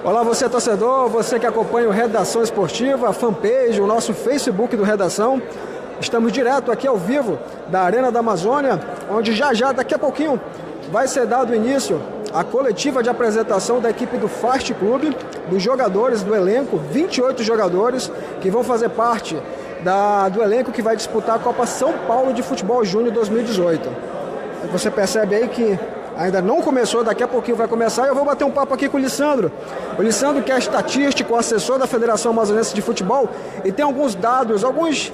Olá, você torcedor, você que acompanha o Redação Esportiva, a fanpage, o nosso Facebook do Redação. Estamos direto aqui ao vivo da Arena da Amazônia, onde já, daqui a pouquinho, vai ser dado início à coletiva de apresentação da equipe do Fast Clube, dos jogadores do elenco, 28 jogadores que vão fazer parte do elenco que vai disputar a Copa São Paulo de Futebol Júnior 2018. Você percebe aí que ainda não começou, daqui a pouquinho vai começar, e eu vou bater um papo aqui com o Lissandro. O Lissandro, que é estatístico, assessor da Federação Amazonense de Futebol, e tem alguns dados, alguns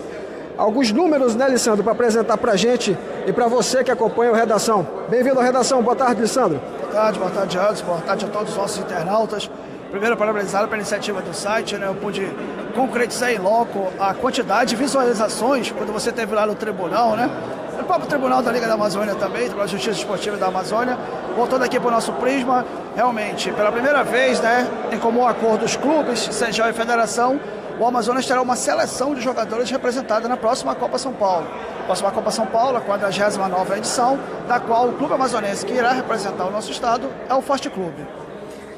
números, né, Lissandro, para apresentar para a gente e para você que acompanha o Redação. Bem-vindo à Redação, boa tarde, Lissandro. Boa tarde, Anderson, boa tarde a todos os nossos internautas. Primeiro, parabenizar pela iniciativa do site, né? Eu pude concretizar em loco a quantidade de visualizações quando você esteve lá no tribunal, né? No próprio Tribunal da Liga da Amazônia também, Tribunal de Justiça Esportiva da Amazônia. Voltando aqui para o nosso prisma, realmente, pela primeira vez, né, em comum acordo dos clubes, CEJAL e Federação, o Amazonas terá uma seleção de jogadores representada na próxima Copa São Paulo. A próxima Copa São Paulo, a 49ª edição, da qual o clube amazonense que irá representar o nosso estado é o Fast Clube.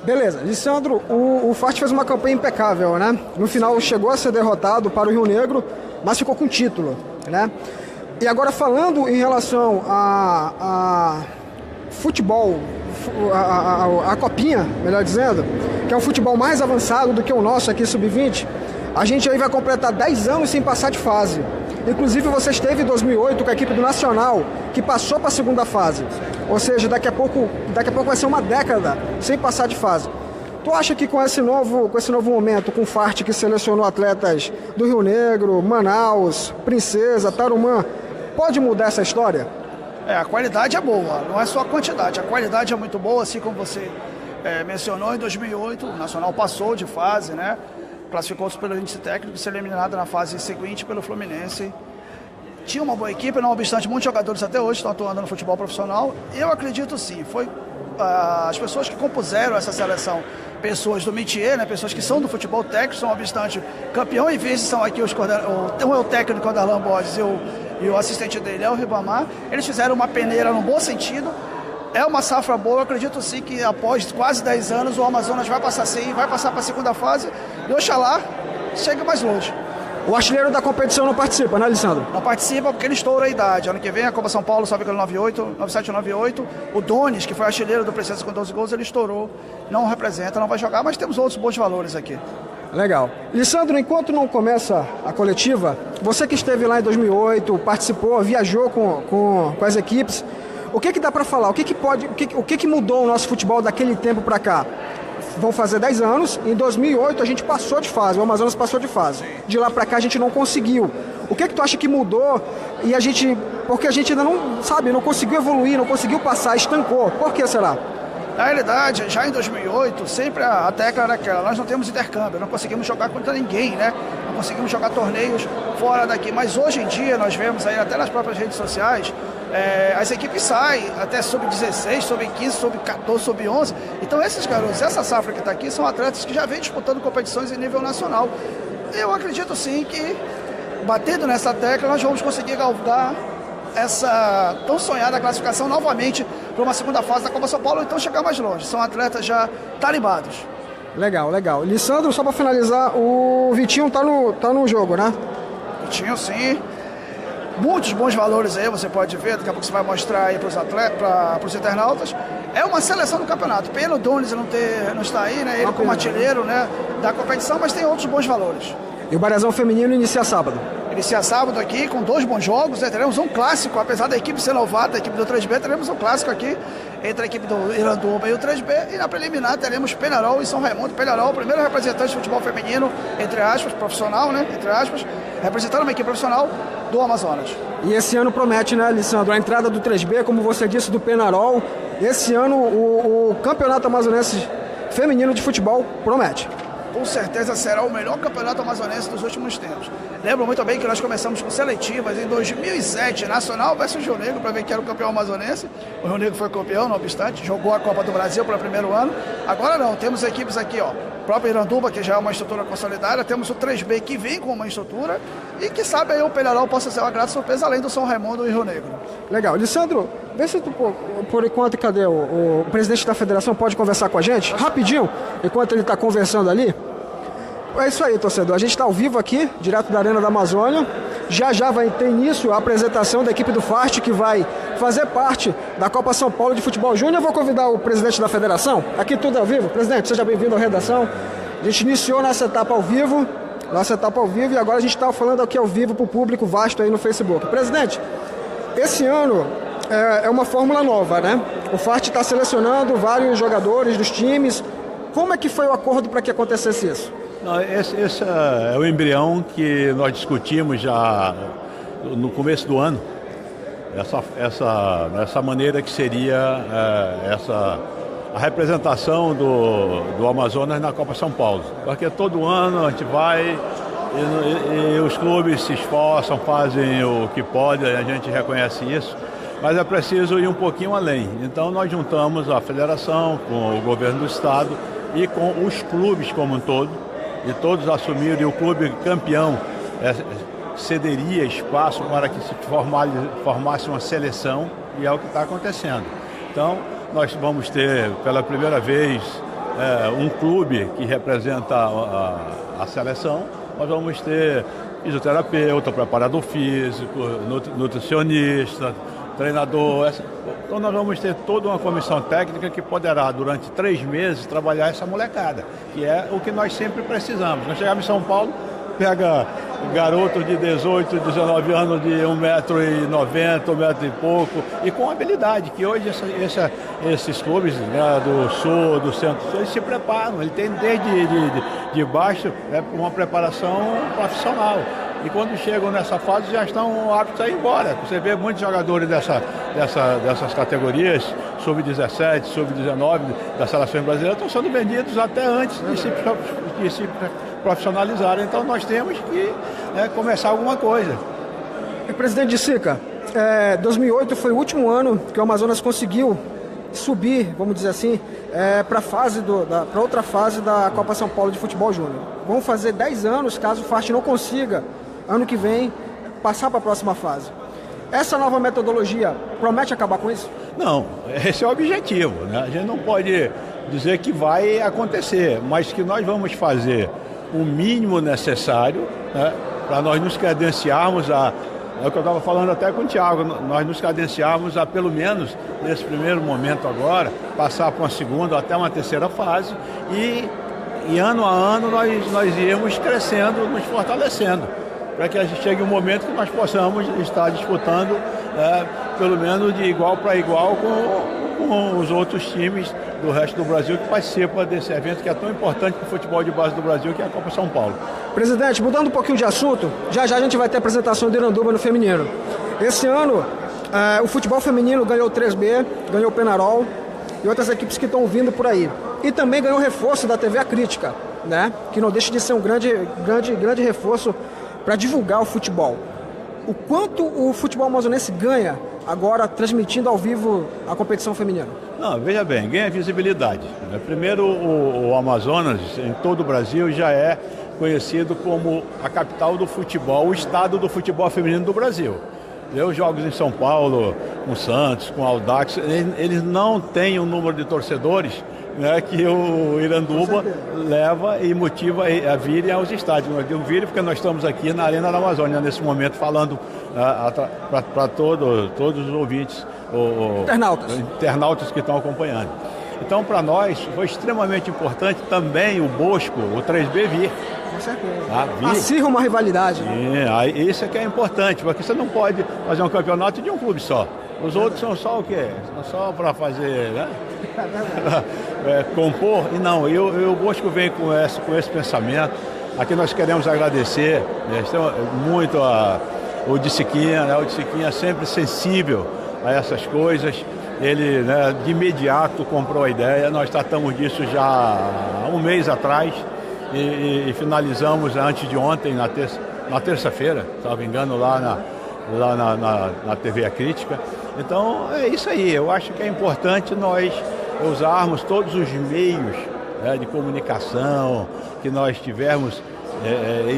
Beleza, Lissandro, o Fast fez uma campanha impecável, né? No final chegou a ser derrotado para o Rio Negro, mas ficou com o título, né? E agora falando em relação a futebol, a copinha, melhor dizendo, que é um futebol mais avançado do que o nosso aqui, sub-20, a gente aí vai completar 10 anos sem passar de fase. Inclusive você esteve em 2008 com a equipe do Nacional, que passou para a segunda fase. Ou seja, daqui a pouco vai ser uma década sem passar de fase. Tu acha que com esse novo momento, com o FART que selecionou atletas do Rio Negro, Manaus, Princesa, Tarumã, pode mudar essa história? A qualidade é boa, não é só a quantidade. A qualidade é muito boa, assim como você mencionou, em 2008 o Nacional passou de fase, né? Classificou-se pelo índice técnico e ser eliminado na fase seguinte pelo Fluminense. Tinha uma boa equipe, não obstante, muitos jogadores até hoje estão atuando no futebol profissional. Eu acredito sim, foi as pessoas que compuseram essa seleção, pessoas do métier, né, pessoas que são do futebol técnico, não obstante, campeão e vice são aqui um é o técnico da Darlan Borges e o assistente dele é o Ribamar. Eles fizeram uma peneira no bom sentido. É uma safra boa, eu acredito sim que após quase 10 anos o Amazonas vai passar sim, vai passar para a segunda fase e oxalá chegue mais longe. O artilheiro da competição não participa, né, Alessandro? Não participa porque ele estoura a idade. Ano que vem a Copa São Paulo, salve pelo 97 98. O Donis, que foi artilheiro do Princesa com 12 gols, ele estourou. Não representa, não vai jogar, mas temos outros bons valores aqui. Legal. Lissandro, enquanto não começa a coletiva, você que esteve lá em 2008, participou, viajou com as equipes, o que dá para falar? O que mudou o nosso futebol daquele tempo para cá? Vão fazer 10 anos, em 2008 a gente passou de fase, o Amazonas passou de fase. De lá para cá a gente não conseguiu. O que tu acha que mudou porque a gente ainda não conseguiu evoluir, não conseguiu passar, estancou? Por que será? Na realidade, já em 2008, sempre a tecla era aquela, nós não temos intercâmbio, não conseguimos jogar contra ninguém, né? Não conseguimos jogar torneios fora daqui, mas hoje em dia nós vemos aí até nas próprias redes sociais, as equipes saem até sub-16, sub-15, sub-14, sub-11, então esses garotos, essa safra que está aqui, são atletas que já vêm disputando competições em nível nacional. Eu acredito sim que, batendo nessa tecla, nós vamos conseguir galgar essa tão sonhada classificação novamente para uma segunda fase da Copa São Paulo, então chegar mais longe. São atletas já tarimbados. Legal. Lissandro, só para finalizar, o Vitinho tá no jogo, né? Vitinho, sim. Muitos bons valores aí, você pode ver, daqui a pouco você vai mostrar aí para os atletas, para os internautas. É uma seleção do campeonato. Pelo Donis não está aí, né? Ele como artilheiro, né, da competição, mas tem outros bons valores. E o Barezão Feminino inicia sábado? Inicia sábado aqui com 2 bons jogos, né? Teremos um clássico, apesar da equipe ser novata, a equipe do 3B, teremos um clássico aqui entre a equipe do Iranduba e o 3B, e na preliminar teremos Penharol e São Raimundo. Penharol, o primeiro representante de futebol feminino, entre aspas, profissional, né? Entre aspas, representando uma equipe profissional do Amazonas. E esse ano promete, né, Lissandro? A entrada do 3B, como você disse, do Penharol. Esse ano o Campeonato Amazonense Feminino de Futebol promete. Com certeza será o melhor campeonato amazonense dos últimos tempos. Lembro muito bem que nós começamos com seletivas em 2007, Nacional versus Rio Negro, para ver quem era o campeão amazonense. O Rio Negro foi campeão, não obstante, jogou a Copa do Brasil pelo primeiro ano. Agora não, temos equipes aqui, ó, o próprio Iranduba, que já é uma estrutura consolidada, temos o 3B, que vem com uma estrutura, e que sabe aí o Penharol possa ser uma grata surpresa, além do São Raimundo e Rio Negro. Legal. Lissandro, Vê se tu, por enquanto, cadê o presidente da federação pode conversar com a gente? Rapidinho, enquanto ele está conversando ali. É isso aí, torcedor. A gente está ao vivo aqui, direto da Arena da Amazônia. Já vai ter início a apresentação da equipe do FART, que vai fazer parte da Copa São Paulo de Futebol Júnior. Eu vou convidar o presidente da federação. Aqui tudo ao vivo. Presidente, seja bem-vindo à redação. A gente iniciou nossa etapa ao vivo, e agora a gente está falando aqui ao vivo para o público vasto aí no Facebook. Presidente, esse ano é uma fórmula nova, né? O FART está selecionando vários jogadores dos times. Como é que foi o acordo para que acontecesse isso? Não, esse é o embrião que nós discutimos já no começo do ano. Essa maneira que seria a representação do Amazonas na Copa São Paulo. Porque todo ano a gente vai e os clubes se esforçam, fazem o que podem, a gente reconhece isso. Mas é preciso ir um pouquinho além. Então nós juntamos a federação com o governo do estado e com os clubes como um todo, e todos assumiram, e o clube campeão cederia espaço para que se formasse uma seleção, e é o que está acontecendo. Então nós vamos ter pela primeira vez um clube que representa a seleção. Nós vamos ter fisioterapeuta, preparador físico, nutricionista, treinador. Então nós vamos ter toda uma comissão técnica que poderá, durante 3 meses, trabalhar essa molecada, que é o que nós sempre precisamos. Nós chegamos em São Paulo, pega garotos de 18, 19 anos de 1,90m, 1 e pouco, e com habilidade, que hoje esses clubes, né, do sul, do centro, eles se preparam, ele tem desde de baixo uma preparação profissional. E quando chegam nessa fase já estão aptos a ir embora. Você vê muitos jogadores dessas categorias, sub-17, sub-19, das seleções brasileiras, estão sendo vendidos até antes de se profissionalizarem. Então nós temos que começar alguma coisa. Presidente de Sica, 2008 foi o último ano que o Amazonas conseguiu subir, vamos dizer assim, para outra fase da Copa São Paulo de Futebol Júnior. Vão fazer 10 anos caso o FART não consiga, ano que vem, passar para a próxima fase. Essa nova metodologia promete acabar com isso? Não, esse é o objetivo, né? A gente não pode dizer que vai acontecer, mas que nós vamos fazer o mínimo necessário, né, para nós nos credenciarmos é o que eu estava falando até com o Thiago, nós nos cadenciarmos a, pelo menos, nesse primeiro momento agora, passar para uma segunda ou até uma terceira fase e ano a ano nós iremos crescendo, nos fortalecendo, para que a gente chegue um momento que nós possamos estar disputando, pelo menos de igual para igual com os outros times do resto do Brasil que participam desse evento que é tão importante para o futebol de base do Brasil, que é a Copa São Paulo. Presidente, mudando um pouquinho de assunto, já a gente vai ter a apresentação do Iranduba no feminino. Esse ano, o futebol feminino ganhou o 3B, ganhou o Penarol e outras equipes que estão vindo por aí. E também ganhou reforço da TV A Crítica, né? Que não deixa de ser um grande reforço para divulgar o futebol. O quanto o futebol amazonense ganha agora transmitindo ao vivo a competição feminina? Não, veja bem, ganha visibilidade. Primeiro, o Amazonas, em todo o Brasil, já é conhecido como a capital do futebol, o estado do futebol feminino do Brasil. Os jogos em São Paulo, com Santos, com Audax, eles não têm o número de torcedores, né, que o Iranduba leva e motiva a virem aos estádios. Nós demos vir porque nós estamos aqui na Arena da Amazônia nesse momento falando para todos os ouvintes, internautas que estão acompanhando. Então, para nós, foi extremamente importante também o Bosco, o 3B vir. Com certeza. Acirra uma rivalidade. Isso é que é importante, porque você não pode fazer um campeonato de um clube só. Os outros são só o quê? São só para fazer, né? Compor. E não, o Bosco vem com esse pensamento. Aqui nós queremos agradecer muito o Diciquinha, né? O Diciquinha é sempre sensível a essas coisas. Ele, né, de imediato comprou a ideia. Nós tratamos disso já há um mês atrás e finalizamos antes de ontem, na terça-feira, se não me engano, lá na TV A Crítica. Então é isso aí, eu acho que é importante nós usarmos todos os meios, né, de comunicação que nós tivermos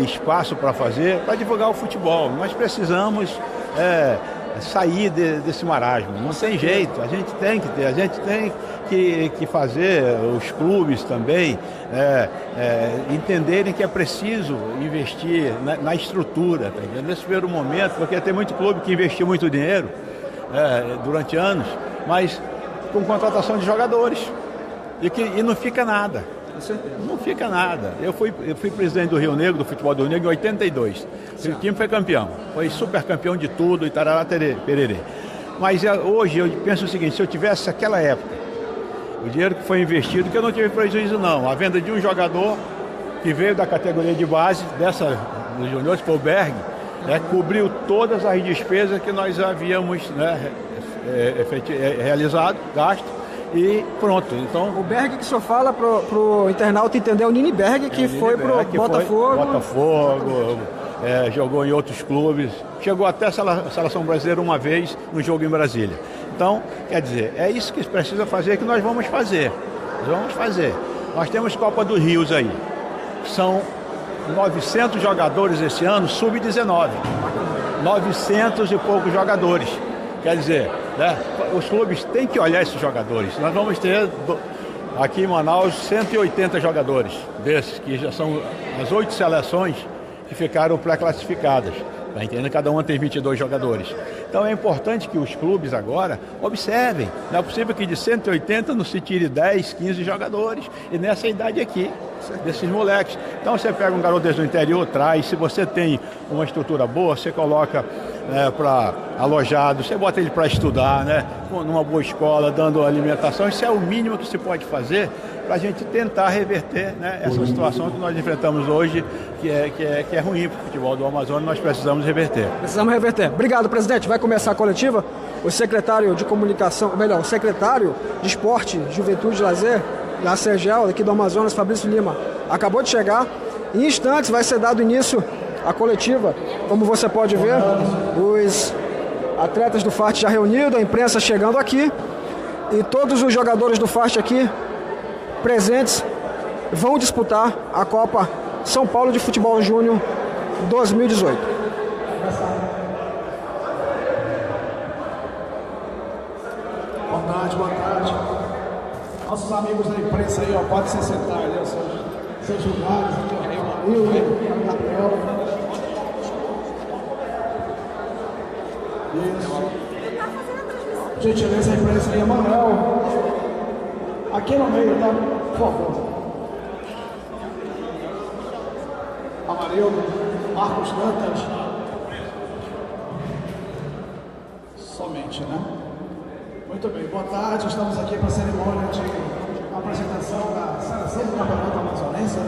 espaço para fazer, para divulgar o futebol. Nós precisamos sair desse marasmo. Não tem jeito, a gente tem que ter, a gente tem que fazer os clubes também entenderem que é preciso investir na estrutura, tá entendendo? Nesse primeiro momento, porque tem muito clube que investiu muito dinheiro durante anos, mas com contratação de jogadores e não fica nada. Não fica nada. Eu fui presidente do Rio Negro, do futebol do Rio Negro, em 82. O time foi campeão. Foi super campeão de tudo, e tarará, pererê. Mas hoje eu penso o seguinte, se eu tivesse aquela época, o dinheiro que foi investido, que eu não tive prejuízo não. A venda de um jogador que veio da categoria de base, dos juniores, foi o Berg, cobriu todas as despesas que nós havíamos realizado, gasto. E pronto, então... O Berg que o senhor fala pro internauta entender é o Nini Berg, que foi pro Botafogo. Botafogo, jogou em outros clubes, chegou até a Seleção Brasileira uma vez no jogo em Brasília. Então, quer dizer, é isso que precisa fazer, que nós vamos fazer. Nós temos Copa dos Rios aí. São 900 jogadores esse ano, sub-19. 900 e poucos jogadores. Quer dizer, os clubes têm que olhar esses jogadores. Nós vamos ter aqui em Manaus 180 jogadores desses, que já são as 8 seleções que ficaram pré-classificadas. Tá entendendo? Cada uma tem 22 jogadores. Então é importante que os clubes agora observem. Não é possível que de 180 não se tire 10, 15 jogadores. E nessa idade aqui, desses moleques. Então você pega um garoto desde o interior, traz. Se você tem uma estrutura boa, você coloca para alojado, você bota ele para estudar, numa boa escola, dando alimentação. Isso é o mínimo que se pode fazer para a gente tentar reverter essa situação que nós enfrentamos hoje, que é ruim para o futebol do Amazonas. Nós precisamos reverter. Precisamos reverter. Obrigado, presidente. Vai começar a coletiva. O secretário de comunicação, o secretário de esporte, juventude e lazer, da CEGEL, aqui do Amazonas, Fabrício Lima, acabou de chegar. Em instantes vai ser dado início à coletiva. Como você pode ver, os atletas do FART já reunidos, a imprensa chegando aqui, e todos os jogadores do FART aqui presentes vão disputar a Copa São Paulo de Futebol Júnior 2018. Boa tarde. Nossos amigos da imprensa aí, pode se sentar ali, seus julgados, aqui, o Emanuel, o Gabriel. Isso. Gentileza, a imprensa aí, Emanuel. Aqui no meio, tá? Por favor. Amarildo, Marcos Dantas. Somente, né? Muito bem, boa tarde. Estamos aqui para a cerimônia de apresentação da seleção do Campeonato Amazonense,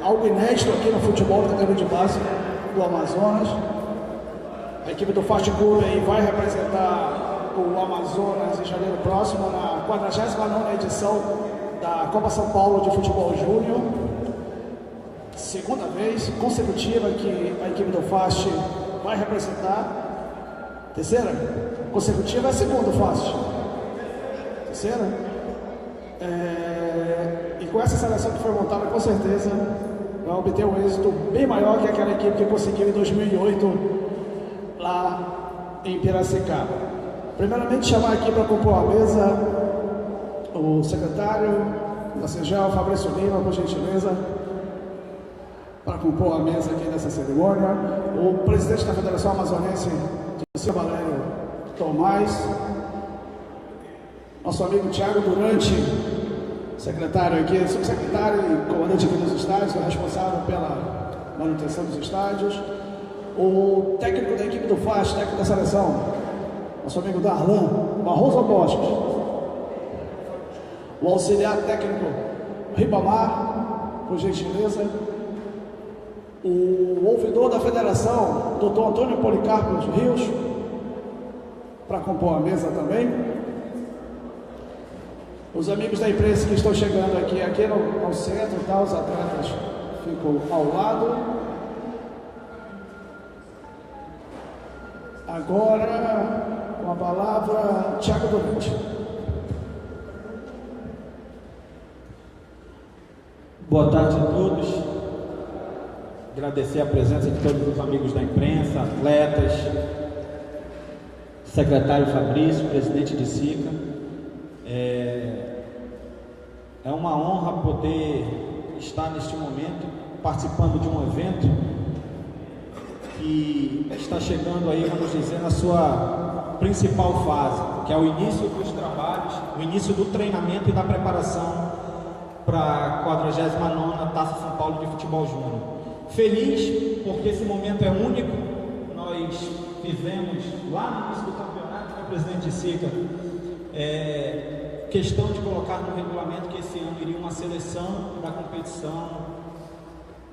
algo inédito aqui no futebol da categoria de base do Amazonas. A equipe do Fast Club aí vai representar o Amazonas em janeiro próximo na 49ª edição da Copa São Paulo de Futebol Júnior. Segunda vez consecutiva que a equipe do Fast vai representar. Terceira consecutiva é a segunda, Fast. Terceira. E com essa seleção que foi montada, com certeza vai obter um êxito bem maior que aquela equipe que conseguiu em 2008 lá em Piracicaba. Primeiramente, chamar aqui para compor a mesa o secretário da CEGEL, Fabrício Lima, por gentileza, para compor a mesa aqui nessa cerimônia. O presidente da Federação Amazonense, Valério Tomás, nosso amigo Thiago Durante, secretário aqui, subsecretário e comandante aqui dos estádios, responsável pela manutenção dos estádios, o técnico da equipe do FAS, técnico da seleção, nosso amigo Darlan Barroso Bosques, o auxiliar técnico Ribamar, por gentileza, o ouvidor da federação, Dr. Antônio Policarpo Rios, para compor a mesa também. Os amigos da imprensa que estão chegando aqui no centro, tá? Os atletas ficam ao lado. Agora, com a palavra, Thiago Durante. Boa tarde a todos. agradecer a presença de todos os amigos da imprensa, atletas, secretário Fabrício, presidente de SICA. É uma honra poder estar neste momento participando de um evento que está chegando aí, vamos dizer, na sua principal fase, que é o início dos trabalhos, o início do treinamento e da preparação para a 49ª Taça São Paulo de Futebol Júnior. Feliz porque esse momento é único. Nós fizemos lá no início do campeonato, com o presidente SICA, questão de colocar no regulamento que esse ano iria uma seleção da competição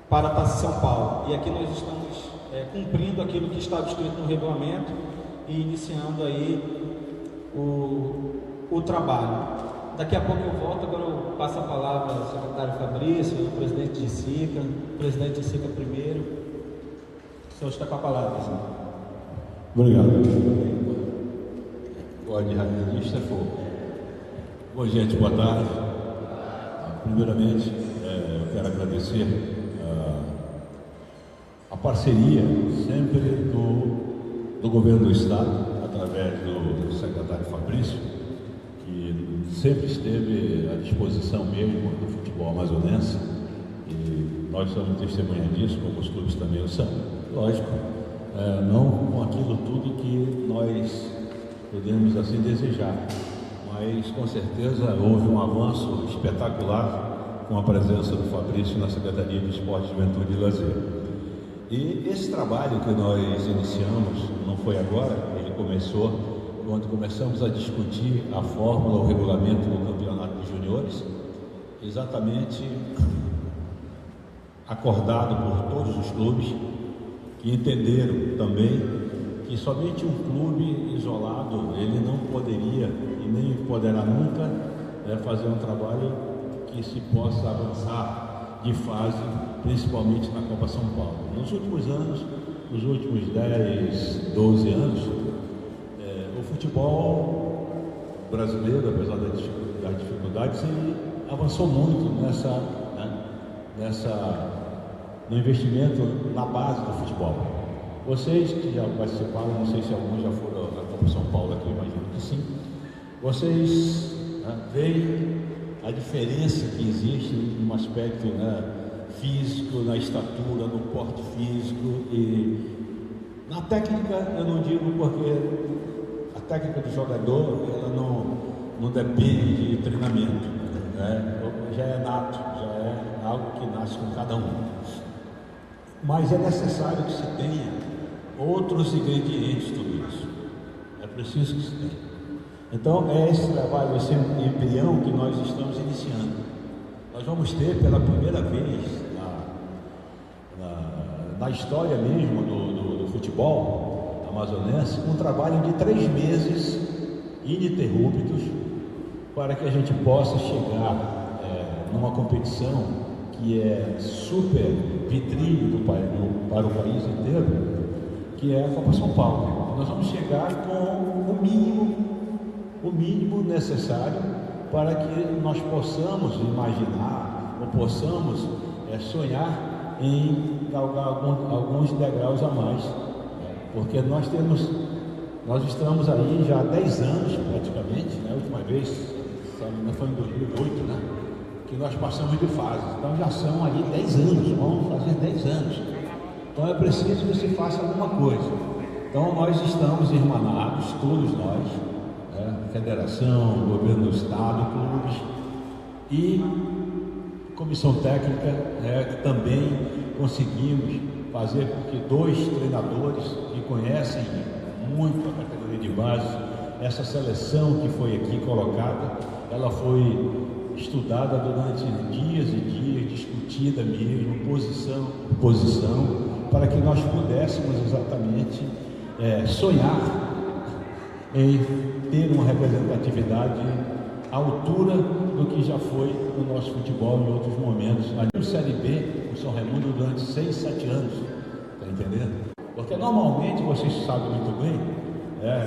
para a Taça São Paulo. E aqui nós estamos cumprindo aquilo que estava escrito no regulamento e iniciando aí o trabalho. Daqui a pouco eu volto, agora eu passo a palavra ao secretário Fabrício, ao presidente de SICA, presidente de SICA primeiro. O senhor está com a palavra, senhor. Obrigado. Pode radialista for. Bom, gente, boa tarde. Primeiramente, eu quero agradecer a parceria sempre do governo do Estado, através do secretário Fabrício, que sempre esteve à disposição mesmo do futebol amazonense, e nós somos testemunha disso, como os clubes também o são. Lógico, não com aquilo tudo que nós podemos assim desejar, mas com certeza houve um avanço espetacular com a presença do Fabrício na Secretaria de Esporte, Juventude e Lazer. E esse trabalho que nós iniciamos, não foi agora, ele começou quando começamos a discutir a fórmula, o regulamento do campeonato de juniores, exatamente acordado por todos os clubes, que entenderam também que somente um clube isolado, ele não poderia e nem poderá nunca fazer um trabalho que se possa avançar de fase, principalmente na Copa São Paulo. Nos últimos anos, nos últimos 10, 12 anos, o futebol brasileiro, apesar das dificuldades, ele avançou muito no investimento na base do futebol. Vocês que já participaram, não sei se alguns já foram na Copa São Paulo aqui, imagino que sim, vocês veem a diferença que existe no aspecto físico, na estatura, no porte físico e na técnica. Eu não digo porque a técnica do jogador ela não depende de treinamento, já é nato, já é algo que nasce com cada um. Mas é necessário que se tenha outros ingredientes tudo isso. É preciso que se tenha. Então é esse trabalho, esse embrião que nós estamos iniciando. Nós vamos ter pela primeira vez na história mesmo do futebol amazonense um trabalho de 3 meses ininterruptos para que a gente possa chegar numa competição que é super vitrine para o país inteiro, que é a Copa São Paulo. Nós vamos chegar com o mínimo necessário para que nós possamos imaginar ou possamos sonhar em galgar alguns degraus a mais, porque nós estamos aí já há 10 anos praticamente, a última vez, foi em 2008, que nós passamos de fase, então já são aí 10 anos, vamos fazer 10 anos, então é preciso que se faça alguma coisa. Então nós estamos irmanados, todos nós, federação, governo do estado, clubes e comissão técnica, que também conseguimos fazer com que 2 treinadores que conhecem muito a categoria de base, essa seleção que foi aqui colocada, ela foi estudada durante dias e dias, discutida mesmo, posição por posição, para que nós pudéssemos exatamente sonhar em ter uma representatividade à altura do que já foi no nosso futebol em outros momentos. A Série B, o São Raimundo, durante 6, 7 anos, está entendendo? Porque normalmente, vocês sabem muito bem,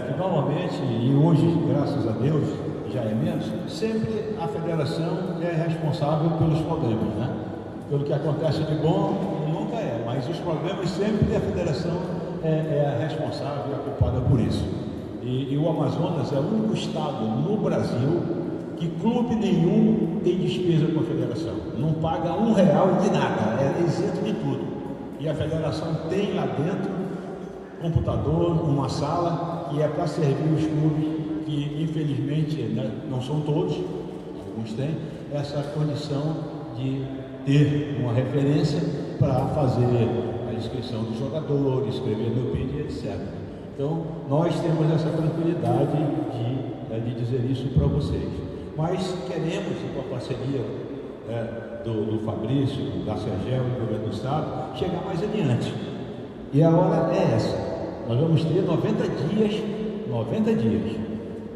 que normalmente, e hoje, graças a Deus, já é menos, sempre a federação é responsável pelos problemas, pelo que acontece de bom, nunca nunca é, mas os problemas sempre a federação é a responsável e a culpada por isso. E o Amazonas é o único estado no Brasil que clube nenhum tem despesa com a federação. Não paga R$1 de nada, é isento de tudo. E a federação tem lá dentro computador, uma sala que é para servir os clubes que infelizmente, né, não são todos, alguns têm, essa condição de ter uma referência para fazer a inscrição dos jogadores, escrever no PID, etc. Então, nós temos essa tranquilidade de dizer isso para vocês. Mas queremos, com a parceria do Fabrício, da Sergel e do governo do Estado, chegar mais adiante. E a hora é essa. Nós vamos ter 90 dias,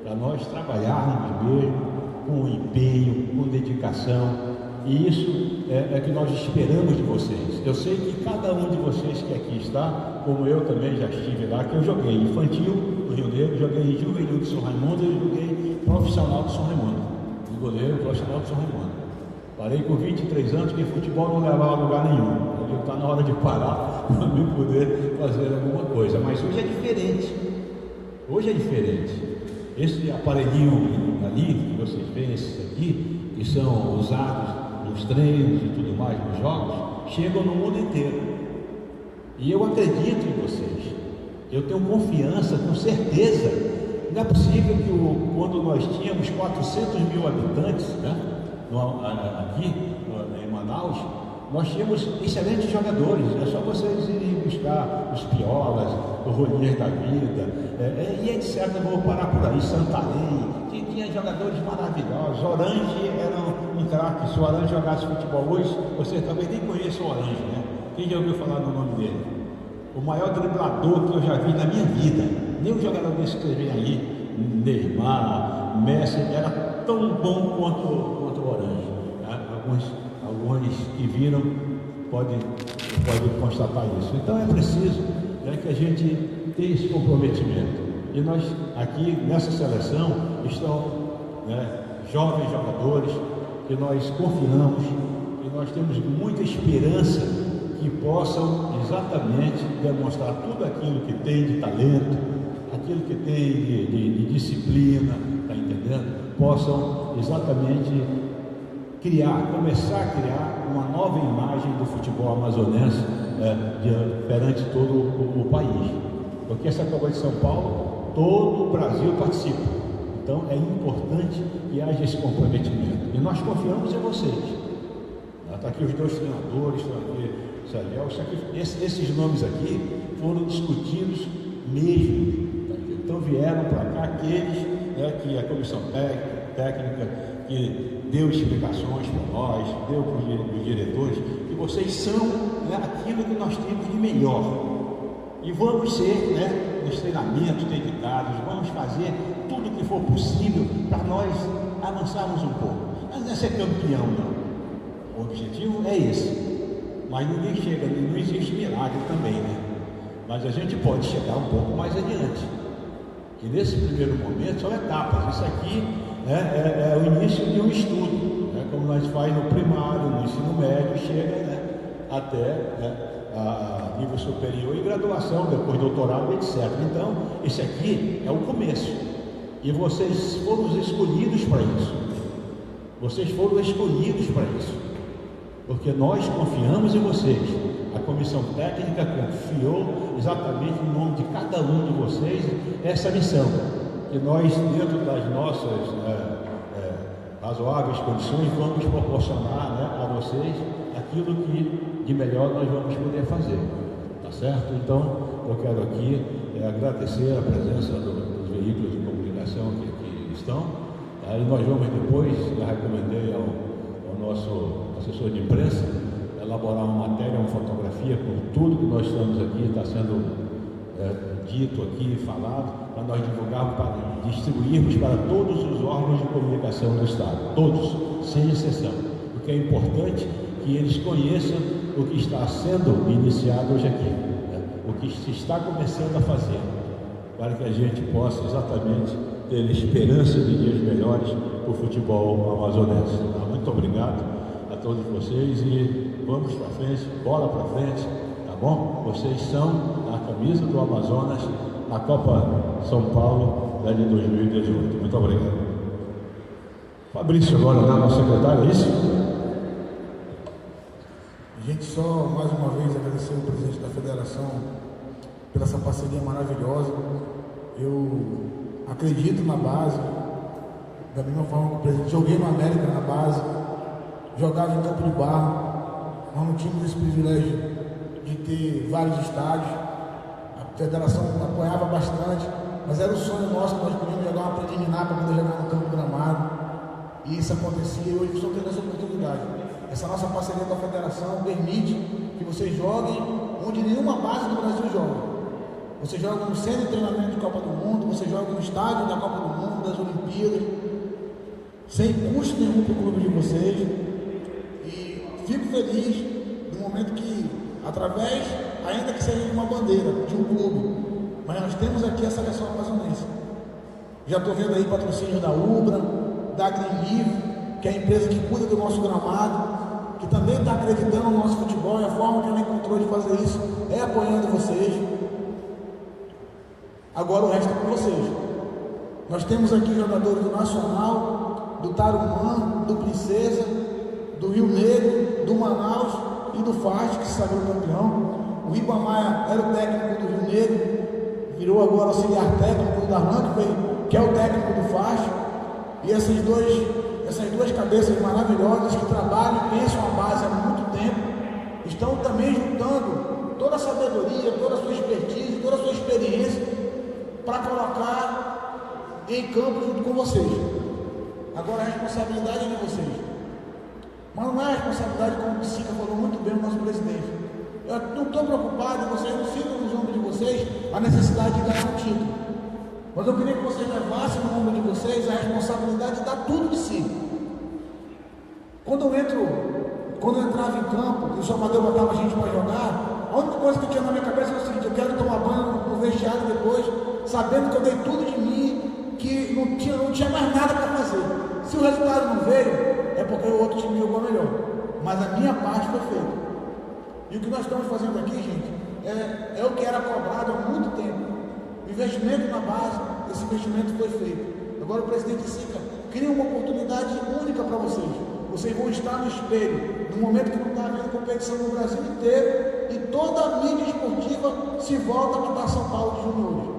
para nós trabalharmos mesmo com empenho, com dedicação. E isso é que nós esperamos de vocês. Eu sei que cada um de vocês que aqui está, como eu também já estive lá, que eu joguei infantil do Rio Negro, joguei juvenil de São Raimundo e joguei profissional de São Raimundo, de goleiro profissional de São Raimundo. Parei com 23 anos, que futebol não levava a lugar nenhum. Está na hora de parar para eu poder fazer alguma coisa. Mas hoje é diferente. Hoje é diferente. Esse aparelhinho ali, que vocês veem, esses aqui, que são usados nos treinos e tudo mais, nos jogos, chegam no mundo inteiro. E eu acredito em vocês. Eu tenho confiança, com certeza. Não é possível que quando nós tínhamos 400 mil habitantes, né, aqui em Manaus, nós tínhamos excelentes jogadores. É só vocês irem buscar os Piolas, o Ronier da vida, e etc. Vou parar por aí, Santarém, tinha jogadores maravilhosos. Orange era um craque. Se o Orange jogasse futebol hoje, você talvez nem conheça o Orange, né? Quem já ouviu falar do nome dele? O maior driblador que eu já vi na minha vida. Nem o jogador desse que vem aí, Neymar, Messi, era tão bom quanto o Orange. Alguns que viram podem constatar isso. Então é preciso, né, que a gente tenha esse comprometimento. E nós aqui nessa seleção estão, né, jovens jogadores que nós confiamos, e nós temos muita esperança que possam exatamente demonstrar tudo aquilo que tem de talento, aquilo que tem de disciplina, está entendendo? Possam exatamente começar a criar uma nova imagem do futebol amazonense perante todo o país. Porque essa Copa de São Paulo, todo o Brasil participa. Então é importante que haja esse comprometimento. E nós confiamos em vocês. Está aqui os dois treinadores, estão aqui, Sérgio. Esses nomes aqui foram discutidos mesmo. Tá? Então vieram para cá aqueles, que a comissão técnica que deu explicações para nós, deu para os diretores, que vocês são, né, aquilo que nós temos de melhor. E vamos ser, né, nos treinamentos dedicados, vamos fazer tudo o que for possível para nós avançarmos um pouco. Mas não é ser campeão, não. O objetivo é esse. Mas ninguém chega, não existe milagre também, né? Mas a gente pode chegar um pouco mais adiante. E nesse primeiro momento são etapas. Isso aqui é o início de um estudo, né? Como nós faz no primário, no ensino médio, chega, né, até a nível superior e graduação, depois doutorado, etc. Então, esse aqui é o começo. E vocês foram escolhidos para isso. Vocês foram escolhidos para isso. Porque nós confiamos em vocês. A comissão técnica confiou exatamente no nome de cada um de vocês essa missão. Que nós, dentro das nossas razoáveis condições, vamos proporcionar, né, a vocês aquilo que de melhor nós vamos poder fazer. Tá certo? Então, eu quero aqui agradecer a presença dos veículos de comunicação que aqui estão. Tá? E nós vamos depois, já recomendei ao nosso assessor de imprensa, elaborar uma matéria, uma fotografia com tudo que nós estamos aqui, está sendo dito aqui, falado, para nós divulgarmos, para distribuirmos para todos os órgãos de comunicação do Estado, todos, sem exceção, porque é importante que eles conheçam o que está sendo iniciado hoje aqui, né? O que se está começando a fazer, para que a gente possa exatamente ter esperança de dias melhores para o futebol amazonense. Muito obrigado a todos vocês e vamos para frente, bola para frente, tá bom? Vocês são a camisa do Amazonas na Copa São Paulo de 2018. Muito obrigado. Fabrício agora, né, nosso secretário, é isso? Gente, só mais uma vez agradecer ao presidente da federação pela essa parceria maravilhosa. Eu acredito na base, da mesma forma que o presidente, joguei no América na base, jogava em Campo de Barro, nós não tínhamos esse privilégio de ter vários estádios, a federação apoiava bastante, mas era o sonho nosso que nós podíamos jogar uma preliminar para poder jogar no campo gramado, e isso acontecia e hoje estou tendo essa oportunidade. Essa nossa parceria com a federação permite que vocês joguem onde nenhuma base do Brasil joga. Você joga no centro de treinamento de Copa do Mundo, você joga no estádio da Copa do Mundo, das Olimpíadas, sem custo nenhum para o clube de vocês. E fico feliz no momento que, através, ainda que seja de uma bandeira, de um clube, mas nós temos aqui a seleção amazonense. Já estou vendo aí patrocínio da Ubra, da Green, que é a empresa que cuida do nosso gramado, que também está acreditando no nosso futebol, e a forma que ela encontrou de fazer isso é apoiando vocês. Agora o resto é com vocês. Nós temos aqui jogadores do Nacional, do Tarumã, do Princesa, do Rio Negro, do Manaus e do Fast, que se sagrou campeão. O Ribamar era o técnico do Rio Negro, virou agora auxiliar técnico do Darlan, que é o técnico do Fast. E essas duas cabeças maravilhosas que trabalham e pensam a base há muito tempo, estão também juntando toda a sabedoria, toda a sua expertise, toda a sua experiência para colocar em campo junto com vocês. Agora a responsabilidade é de vocês. Mas não é a responsabilidade, como o Sica falou muito bem, o nosso presidente. Eu não estou preocupado, vocês não sintam nos ombros de vocês a necessidade de ganhar um título. Mas eu queria que vocês levassem no ombro de vocês a responsabilidade de dar tudo de si. Quando eu entrava em campo e o Salvador botava a gente para jogar, a única coisa que eu tinha na minha cabeça era o seguinte: eu quero tomar banho no vestiário depois, sabendo que eu dei tudo de mim, que não tinha mais nada para fazer. Se o resultado não veio, é porque o outro time jogou melhor. Mas a minha parte foi feita. E o que nós estamos fazendo aqui, gente, é o que era cobrado há muito tempo. Investimento na base, esse investimento foi feito. Agora o presidente Sica cria uma oportunidade única para vocês. Vocês vão estar no espelho, no momento que não está havendo competição no Brasil inteiro, e toda a mídia esportiva se volta para São Paulo de Juniores.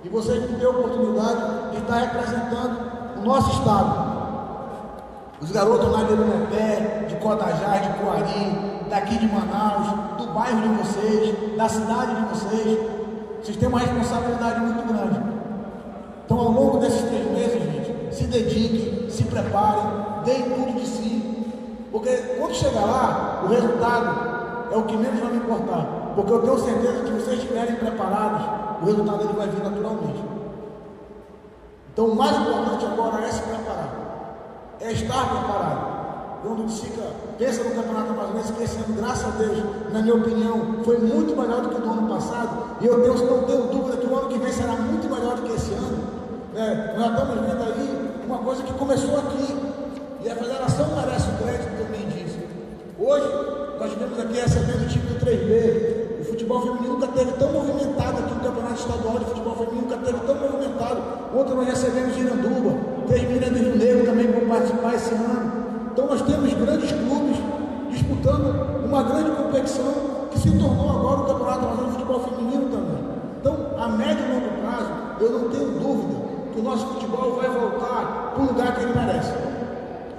E vocês vão ter a oportunidade de estar representando o nosso estado. Os garotos lá de Lunepé, de Codajá, de Coari, daqui de Manaus, do bairro de vocês, da cidade de vocês. Vocês têm uma responsabilidade muito grande. Então, ao longo desses 3 meses, gente, se dediquem, se preparem, deem tudo de si. Porque quando chegar lá, o resultado é o que menos vai me importar. Porque eu tenho certeza que se vocês estiverem preparados, o resultado ele vai vir naturalmente. Então, o mais importante agora é se preparar. É estar preparado. Quando o Sica pensa no Campeonato Amazonense, que esse ano, graças a Deus, na minha opinião, foi muito melhor do que o do ano passado, e eu não tenho dúvida que o ano que vem será muito melhor do que esse ano. Nós estamos vendo aí uma coisa que começou aqui, e a federação merece o crédito também disso. Hoje, nós tivemos aqui recebendo o time do 3B. O futebol feminino nunca teve tão movimentado aqui, o Campeonato Estadual de Futebol Feminino nunca teve tão movimentado. Ontem nós recebemos Iranduba, 3 meninas do Rio Negro também vão participar esse ano. Então nós temos grandes clubes disputando uma grande competição que se tornou agora o Campeonato Amazônico de Futebol Feminino também. Então, a médio e longo prazo, eu não tenho dúvida que o nosso futebol vai voltar para o lugar que ele merece,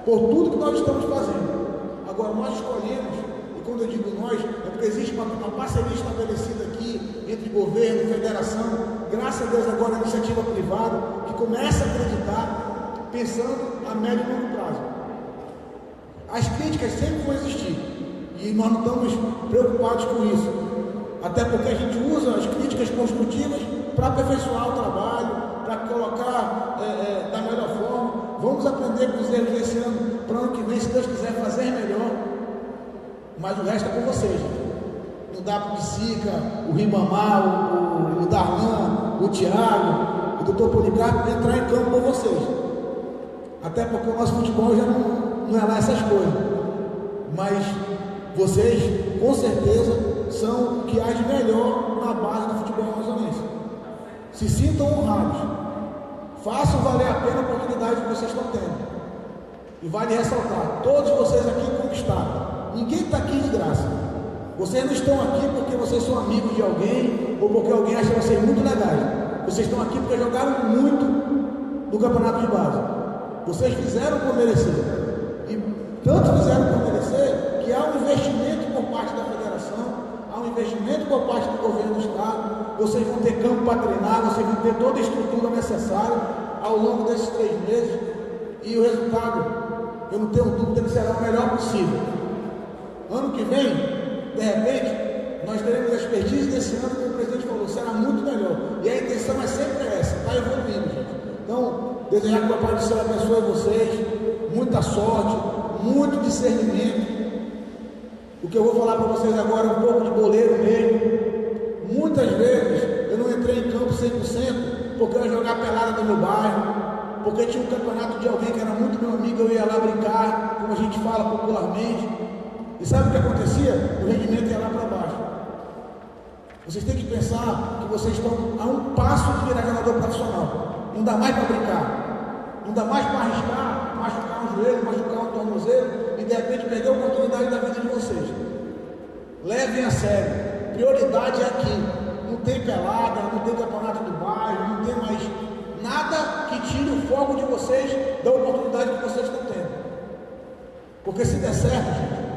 por tudo que nós estamos fazendo. Agora, nós escolhemos, e quando eu digo nós, é porque existe uma parceria estabelecida aqui entre governo e federação, graças a Deus agora a iniciativa privada, que começa a acreditar, pensando a médio e longo prazo. As críticas sempre vão existir, e nós não estamos preocupados com isso, até porque a gente usa as críticas construtivas para aperfeiçoar o trabalho, para colocar da melhor forma. Vamos aprender com os erros desse ano, para o ano que vem, se Deus quiser, fazer melhor, mas o resto é com vocês. Não dá para o Sica, o Ribamar, o Darlan, o Thiago, o Dr. Policarpo entrar em campo com vocês, até porque o nosso futebol já não é lá essas coisas. mas vocês, com certeza, são o que há de melhor na base do futebol amazonense. Se sintam honrados, façam valer a pena a oportunidade que vocês estão tendo. E vale ressaltar, todos vocês aqui conquistaram. Ninguém está aqui de graça. Vocês não estão aqui porque vocês são amigos de alguém ou porque alguém acha vocês muito legais. Vocês estão aqui porque jogaram muito no campeonato de base. Vocês fizeram por merecer. E tanto fizeram por merecer que há um investimento por parte da federação, há um investimento por parte do governo do estado. Vocês vão ter campo para treinar, vocês vão ter toda a estrutura necessária ao longo desses 3 meses. E o resultado, eu não tenho dúvida que será o melhor possível. Ano que vem, de repente, nós teremos a expertise desse ano, como o presidente falou, será muito melhor. E a intenção é sempre essa, está evoluindo, gente. Então, desejar que o Papai do Céu abençoe vocês, muita sorte, muito discernimento. O que eu vou falar para vocês agora é um pouco de goleiro mesmo. Muitas vezes eu não entrei em campo 100% porque eu ia jogar pelada no meu bairro, porque tinha um campeonato de alguém que era muito meu amigo, eu ia lá brincar, como a gente fala popularmente. E sabe o que acontecia? O rendimento ia lá para baixo. Vocês têm que pensar que vocês estão a um passo de virar jogador profissional. Não dá mais para brincar, não dá mais para arriscar, machucar um joelho, machucar um tornozelo e de repente perder a oportunidade da vida de vocês. Levem a sério. Prioridade é aqui. Não tem pelada, não tem campeonato do bairro, não tem mais nada que tire o foco de vocês da oportunidade que vocês estão tendo. Porque se der certo, gente,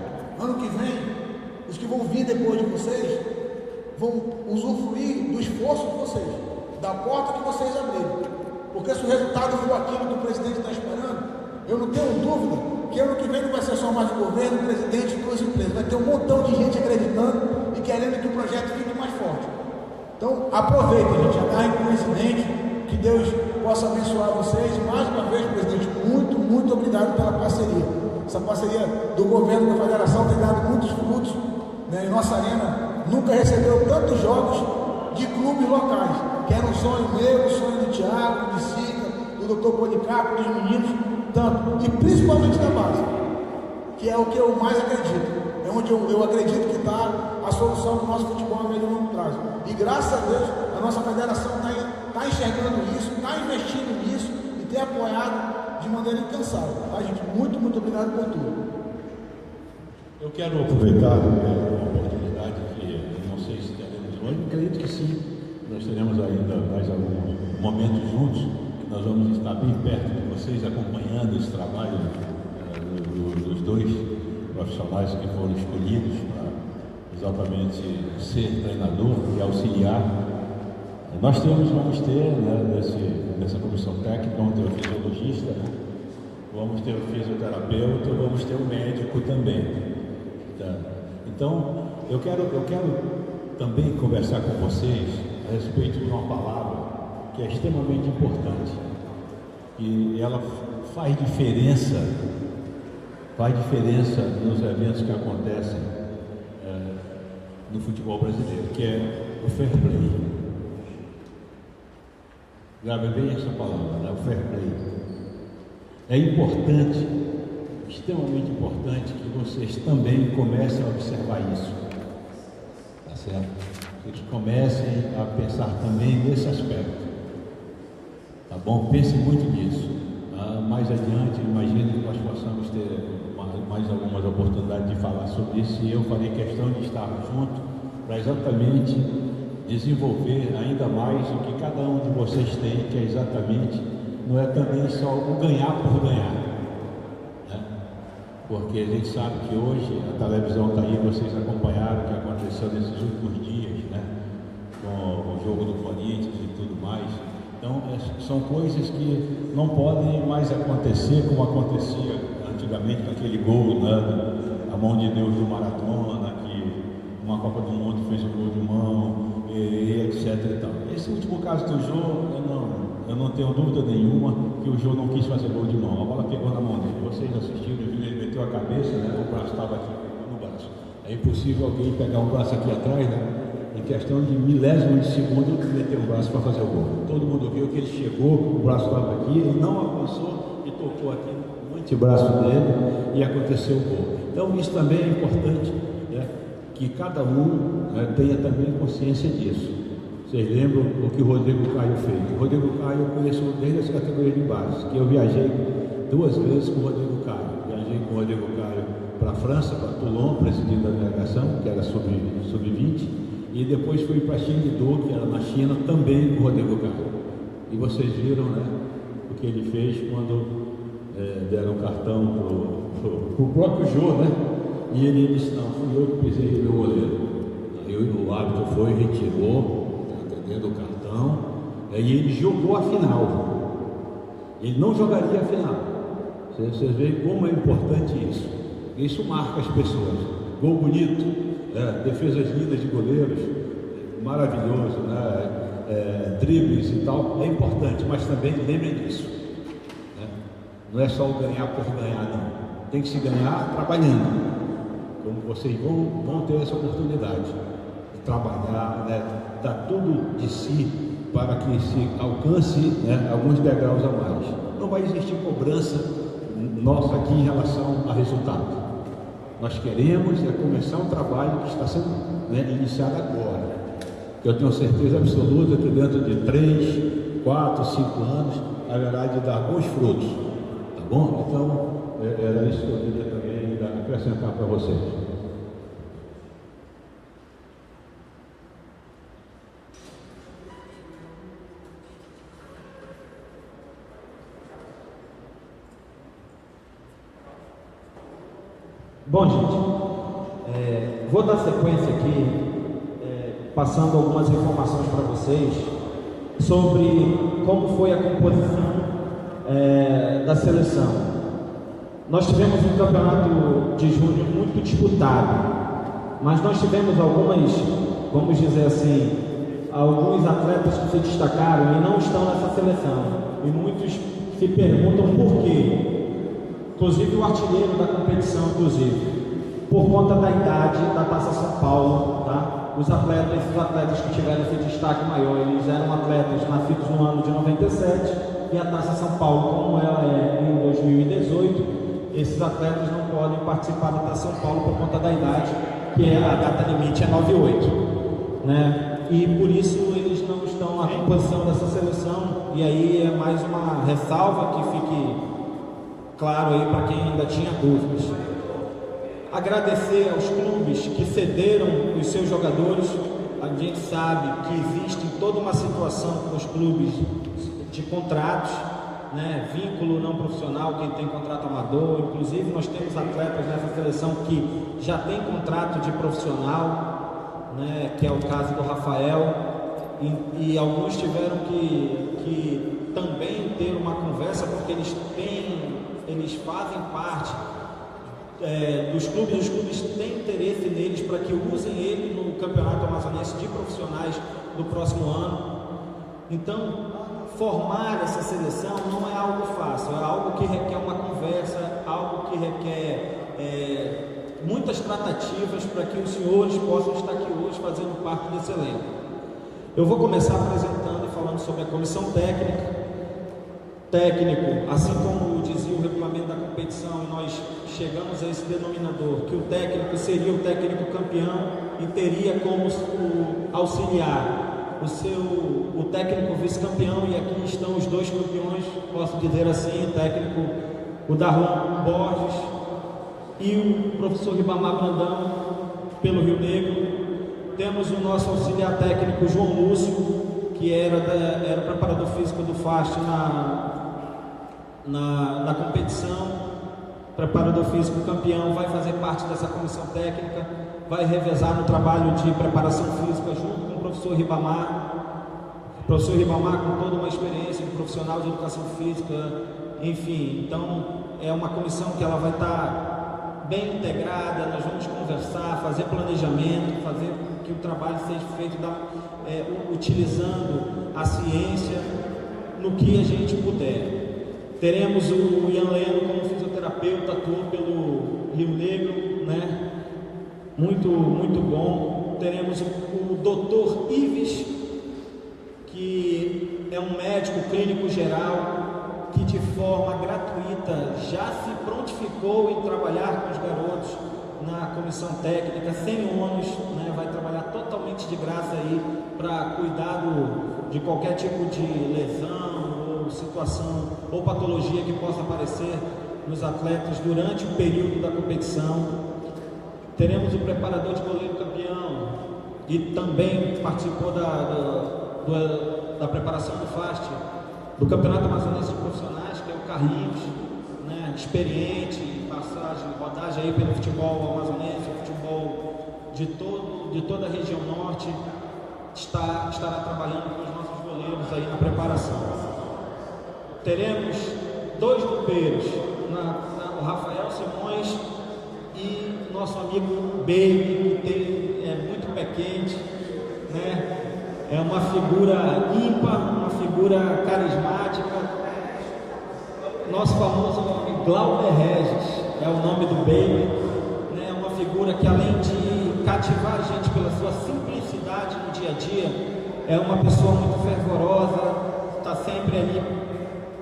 ano que vem, os que vão vir depois de vocês vão usufruir do esforço de vocês, da porta que vocês abriram. Porque se o resultado for aquilo que o presidente está esperando, eu não tenho dúvida que ano que vem não vai ser só mais o governo, o presidente e duas empresas. Vai ter um montão de gente acreditando e querendo que o projeto fique mais forte. Então, aproveitem, gente, agarrem com o incidente, que Deus possa abençoar vocês. E mais uma vez, presidente, muito, muito obrigado pela parceria. Essa parceria do governo com a federação tem dado muitos frutos, né? E nossa arena nunca recebeu tantos jogos de clubes locais, que era um sonho meu, um sonho do Thiago, do Sica, do Dr. Policarpo, dos meninos, tanto, e principalmente da base, que é o que eu mais acredito. É onde eu acredito que está a solução do nosso futebol a médio e longo prazo. E graças a Deus, a nossa federação está enxergando isso, está investindo nisso e tem apoiado de maneira incansável. Tá, gente? Muito, muito obrigado por tudo. Eu quero aproveitar a oportunidade que não sei se teremos hoje, acredito que sim. Nós teremos ainda mais alguns momentos juntos, que nós vamos estar bem perto de vocês, acompanhando esse trabalho dos dois profissionais que foram escolhidos para exatamente ser treinador e auxiliar. Nós vamos ter, né, nessa comissão técnica, vamos ter o fisiologista, né? Vamos ter o fisioterapeuta, vamos ter o médico também. Tá? Então, eu quero também conversar com vocês a respeito de uma palavra que é extremamente importante, e ela faz diferença nos eventos que acontecem no futebol brasileiro, que é o fair play. Grave bem essa palavra, né? O fair play. É importante, extremamente importante, que vocês também comecem a observar isso. Tá certo? Vocês comecem a pensar também nesse aspecto. Tá bom? Pense muito nisso. Mais adiante, imagino que nós possamos ter mais algumas oportunidades de falar sobre isso, e eu farei questão de estar junto para exatamente desenvolver ainda mais o que cada um de vocês tem, que é exatamente, não é também só o ganhar por ganhar, né? Porque a gente sabe que hoje a televisão está aí, vocês acompanharam o que aconteceu nesses últimos dias, né? Com o jogo do Corinthians e tudo mais. Então, são coisas que não podem mais acontecer como acontecia antigamente com aquele gol, né? A mão de Deus do Maradona, que uma Copa do Mundo fez um gol de mão, e etc. E tal. Esse último caso do Jô, eu não tenho dúvida nenhuma que o Jô não quis fazer gol de mão. A bola pegou na mão dele. Vocês assistiram, viram, ele meteu a cabeça, né? O braço estava aqui no braço. É impossível alguém pegar um braço aqui atrás, né? Em questão de milésimo de segundo, meter o braço para fazer o gol. Todo mundo viu que ele chegou, o braço estava aqui, ele não avançou e tocou aqui no antebraço dele e aconteceu o gol. Então, Então isso também é importante, né, que cada um, né, tenha também consciência disso. Vocês lembram o que o Rodrigo Caio fez? O Rodrigo Caio eu conheço desde as categorias de base, que eu viajei 2 vezes com o Rodrigo Caio. Viajei com o Rodrigo Caio para a França, para Toulon, presidindo a delegação, que era sub-20, e depois fui para Chengdu, que era na China, também com o Rodrigo Caio. E vocês viram, né, o que ele fez quando deram o cartão para o próprio Jô, né? E ele disse, não, fui eu que pisei no meu goleiro. Aí o árbitro foi, retirou, tá entendendo, o cartão, e ele jogou a final. Ele não jogaria a final. Vocês veem como é importante isso. Isso marca as pessoas. Gol bonito, defesas lindas de goleiros, maravilhoso, né? Dribles e tal, é importante, mas também lembrem disso. Né? Não é só o ganhar por ganhar, não. Tem que se ganhar trabalhando. Como vocês vão ter essa oportunidade de trabalhar, né? Dar tudo de si para que se alcance, né, alguns degraus a mais. Não vai existir cobrança nossa aqui em relação a resultado. Nós queremos começar um trabalho que está sendo, né, iniciado agora. Eu tenho certeza absoluta que dentro de 3, 4, 5 anos haverá de dar bons frutos. Tá bom? Então, era isso que eu queria também acrescentar para vocês. Bom, gente, vou dar sequência aqui, passando algumas informações para vocês sobre como foi a composição da seleção. Nós tivemos um campeonato de junho muito disputado, mas nós tivemos algumas, vamos dizer assim, alguns atletas que se destacaram e não estão nessa seleção, e muitos se perguntam por quê. Inclusive o artilheiro da competição, por conta da idade da Taça São Paulo, tá? Esses atletas que tiveram esse destaque maior, eles eram atletas nascidos no ano de 97, e a Taça São Paulo, como ela é em 2018, esses atletas não podem participar da Taça São Paulo por conta da idade, que é a data limite é 98, né? E por isso eles não estão na composição dessa seleção, e aí é mais uma ressalva que fique claro aí para quem ainda tinha dúvidas. Agradecer aos clubes que cederam os seus jogadores. A gente sabe que existe toda uma situação com os clubes de contratos, né? Vínculo não profissional, quem tem contrato amador. Inclusive nós temos atletas nessa seleção que já tem contrato de profissional, né? Que é o caso do Rafael, e alguns tiveram que também ter uma conversa, porque eles fazem parte dos clubes, os clubes têm interesse neles para que usem ele no Campeonato Amazonense de Profissionais do próximo ano. Então, formar essa seleção não é algo fácil, é algo que requer uma conversa, algo que requer muitas tratativas para que os senhores possam estar aqui hoje fazendo parte desse elenco. Eu vou começar apresentando e falando sobre a comissão técnica. Técnico, assim como dizia o regulamento da competição, e nós chegamos a esse denominador, que o técnico seria o técnico campeão e teria como auxiliar o técnico vice-campeão, e aqui estão os 2 campeões, posso dizer assim, o Darlan Borges e o professor Ribamar Brandão, pelo Rio Negro. Temos o nosso auxiliar técnico João Lúcio, que era preparador físico do FAST na competição, preparador físico campeão, vai fazer parte dessa comissão técnica, vai revezar no trabalho de preparação física junto com o professor Ribamar. O professor Ribamar com toda uma experiência de profissional de educação física, enfim. Então é uma comissão que ela vai estar bem integrada, nós vamos conversar, fazer planejamento, fazer com que o trabalho seja feito utilizando a ciência no que a gente puder. Teremos o Ian Leno como fisioterapeuta, atuou pelo Rio Negro, né? Muito bom. Teremos o Dr. Ives, que é um médico clínico geral, que de forma gratuita, já se prontificou em trabalhar com os garotos na comissão técnica, sem ônus, né? Vai trabalhar totalmente de graça aí para cuidar de qualquer tipo de lesão ou situação ou patologia que possa aparecer nos atletas durante o período da competição. Teremos o preparador de goleiro campeão e também participou da preparação do FAST, do Campeonato Amazonense de Profissionais, que é o Carlinhos, né? Experiente, rodagem aí pelo futebol amazonense, futebol de toda a região norte, estará trabalhando com os nossos goleiros aí na preparação. Teremos 2 bombeiros, o Rafael Simões e nosso amigo Baby, que é muito pé quente, né? É uma figura ímpar, uma figura carismática. Nosso famoso nome, Glauber Regis, é o nome do Baby, né? É uma figura que, além de cativar a gente pela sua simplicidade no dia a dia, é uma pessoa muito fervorosa, está sempre ali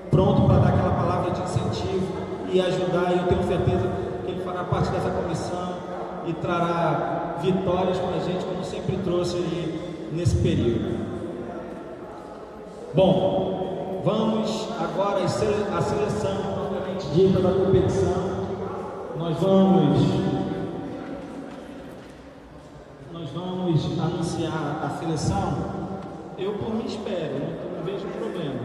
pronto para dar aquela palavra de incentivo e ajudar. E eu tenho certeza que ele fará parte dessa comissão e trará vitórias para a gente, como sempre trouxe ali nesse período. Bom, vamos agora à seleção propriamente dita da competição. Nós vamos anunciar a seleção. Eu, por mim, espero, não vejo problema.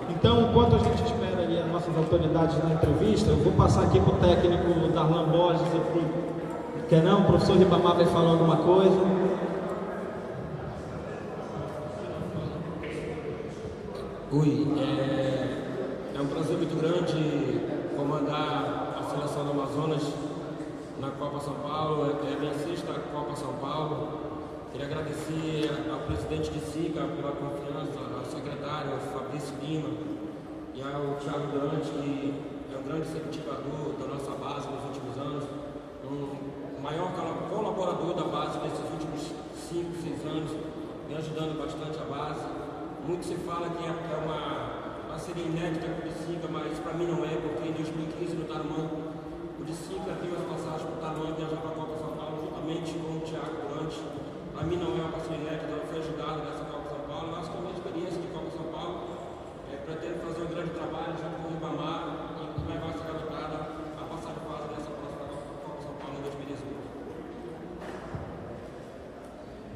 Então, enquanto a gente espera ali as nossas autoridades na entrevista, eu vou passar aqui para o técnico Darlan Borges, o professor Ribamar vai falar alguma coisa. Oi, é um prazer muito grande comandar a seleção do Amazonas na Copa São Paulo. É a minha 6ª Copa São Paulo. Queria agradecer ao presidente de SICA pela confiança, ao secretário Fabrício Lima e ao Thiago Durante, que é um grande incentivador da nossa base nos últimos anos, o maior colaborador da base nesses últimos 5, 6 anos, me ajudando bastante a base. Muito se fala que é uma parceria inédita com o Dicica, mas para mim não é, porque em 2015 no Tarumã, o Dicica viu as passagens para o Tarumã viajar para a Copa São Paulo juntamente com o Thiago Durante. Para mim não é uma parceria inédita, eu fui ajudado nessa Copa São Paulo. Eu acho que a minha experiência de Copa São Paulo pretendo fazer um grande trabalho junto com o Ribamar e levar essa garotada a passar de fase nessa próxima Copa São Paulo em 2018.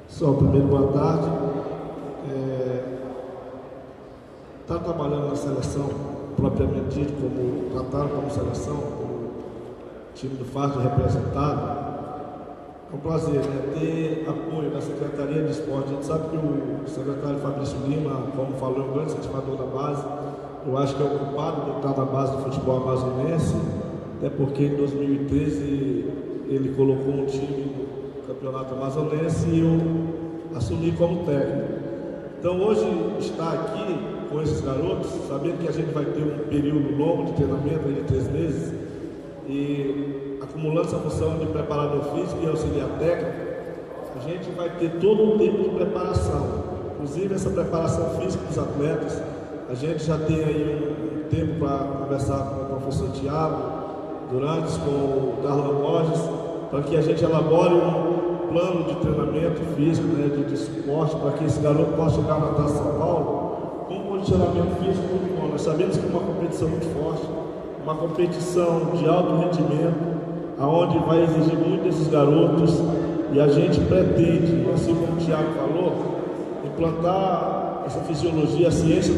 Pessoal, primeiro, boa tarde. Está trabalhando na seleção, propriamente dito, como trataram como seleção, como time do FAST representado. É um prazer, né, ter apoio da Secretaria de Esporte. A gente sabe que o secretário Fabrício Lima, como falou, é um grande incentivador da base. Eu acho que é o culpado de estar na base do futebol amazonense, até porque em 2013 ele colocou um time no campeonato amazonense e eu assumi como técnico. Então hoje estar aqui com esses garotos, sabendo que a gente vai ter um período longo de treinamento, de 3 meses, e acumulando essa função de preparador físico e auxiliar técnico, a gente vai ter todo um tempo de preparação. Inclusive essa preparação física dos atletas, a gente já tem aí um tempo para conversar com o professor Thiago Durantes, com o Darlan Borges, para que a gente elabore um plano de treinamento físico, né, de suporte, para que esse garoto possa chegar na Taça São Paulo com um condicionamento físico muito bom. Nós sabemos que é uma competição muito forte, uma competição de alto rendimento, aonde vai exigir muito desses garotos, e a gente pretende, assim como o Thiago falou, implantar essa fisiologia, a ciência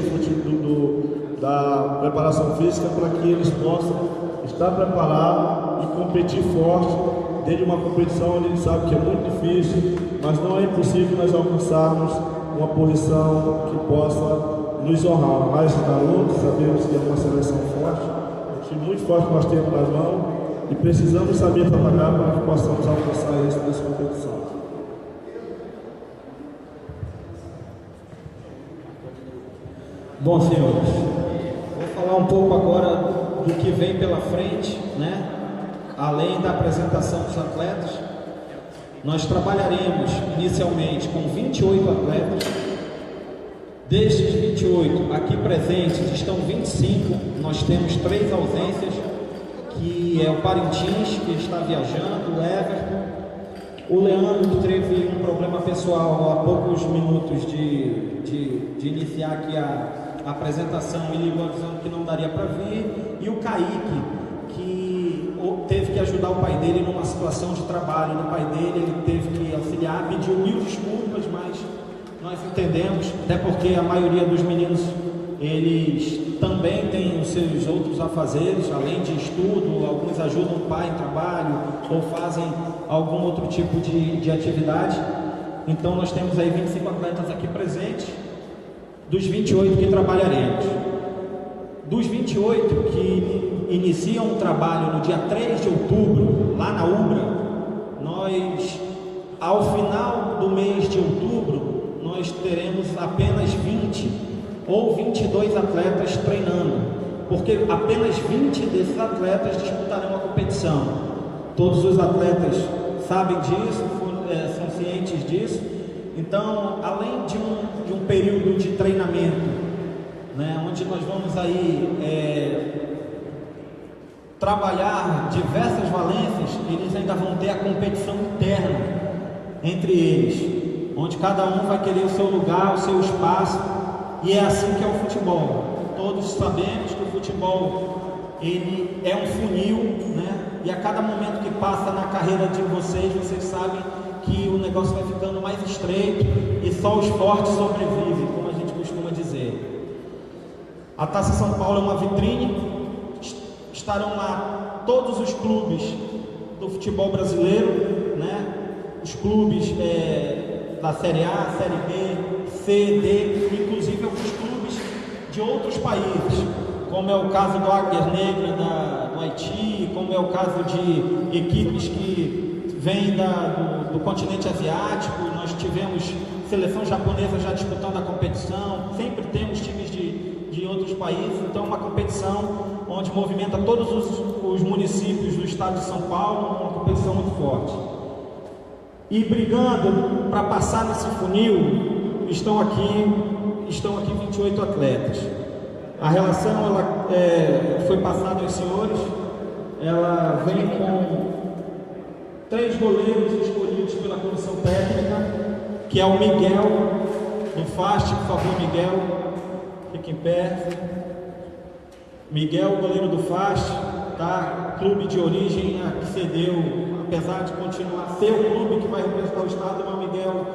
da preparação física, para que eles possam estar preparados e competir forte dentro de uma competição onde a gente sabe que é muito difícil, mas não é impossível nós alcançarmos uma posição que possa nos honrar. Mas garotos, sabemos que é uma seleção forte, um time muito forte que nós temos nas mãos, e precisamos saber trabalhar para que possamos alcançar isso nessa competição. Bom, senhores, vou falar um pouco agora do que vem pela frente, né? Além da apresentação dos atletas, nós trabalharemos inicialmente com 28 atletas, Destes 28 aqui presentes estão 25, nós temos 3 ausências, que é o Parintins, que está viajando, o Everton, o Leandro, que teve um problema pessoal há poucos minutos de iniciar aqui a apresentação, e ligou avisando que não daria para vir, e o Kaique, que teve que ajudar o pai dele numa situação de trabalho do pai dele, ele teve que auxiliar, pediu 1000 desculpas, mas nós entendemos, até porque a maioria dos meninos, eles também têm os seus outros afazeres, além de estudo, alguns ajudam o pai em trabalho, ou fazem algum outro tipo de atividade. Então nós temos aí 25 atletas aqui presentes, dos 28 que trabalharemos. Dos 28 que iniciam o trabalho no dia 3 de outubro, lá na UBRA, nós, ao final do mês de outubro, nós teremos apenas 20 ou 22 atletas treinando, porque apenas 20 desses atletas disputarão a competição. Todos os atletas sabem disso, são cientes disso. Então, além de um período de treinamento, né, onde nós vamos aí trabalhar diversas valências, eles ainda vão ter a competição interna entre eles, onde cada um vai querer o seu lugar, o seu espaço, e é assim que é o futebol. Todos sabemos que o futebol, ele é um funil, né? E a cada momento que passa na carreira de vocês, vocês sabem que o negócio vai ficando mais estreito e só os fortes sobrevivem, como a gente costuma dizer. A Taça São Paulo é uma vitrine, estarão lá todos os clubes do futebol brasileiro, né? Os clubes da Série A, Série B, C, D, inclusive alguns clubes de outros países, como é o caso do Águia Negra do Haiti, como é o caso de equipes que vêm do continente asiático. Nós tivemos seleção japonesa já disputando a competição, sempre temos times de outros países, então é uma competição onde movimenta todos os municípios do estado de São Paulo, uma competição muito forte. E brigando para passar nesse funil, estão aqui 28 atletas. A relação foi passada aos senhores, ela vem com 3 goleiros escolhidos pela comissão técnica, que é o Miguel, do FAST. Por favor, Miguel, fique em pé. Miguel, goleiro do FAST, tá? Clube de origem que cedeu, apesar de continuar a ser o clube que vai representar o estado, mas o Miguel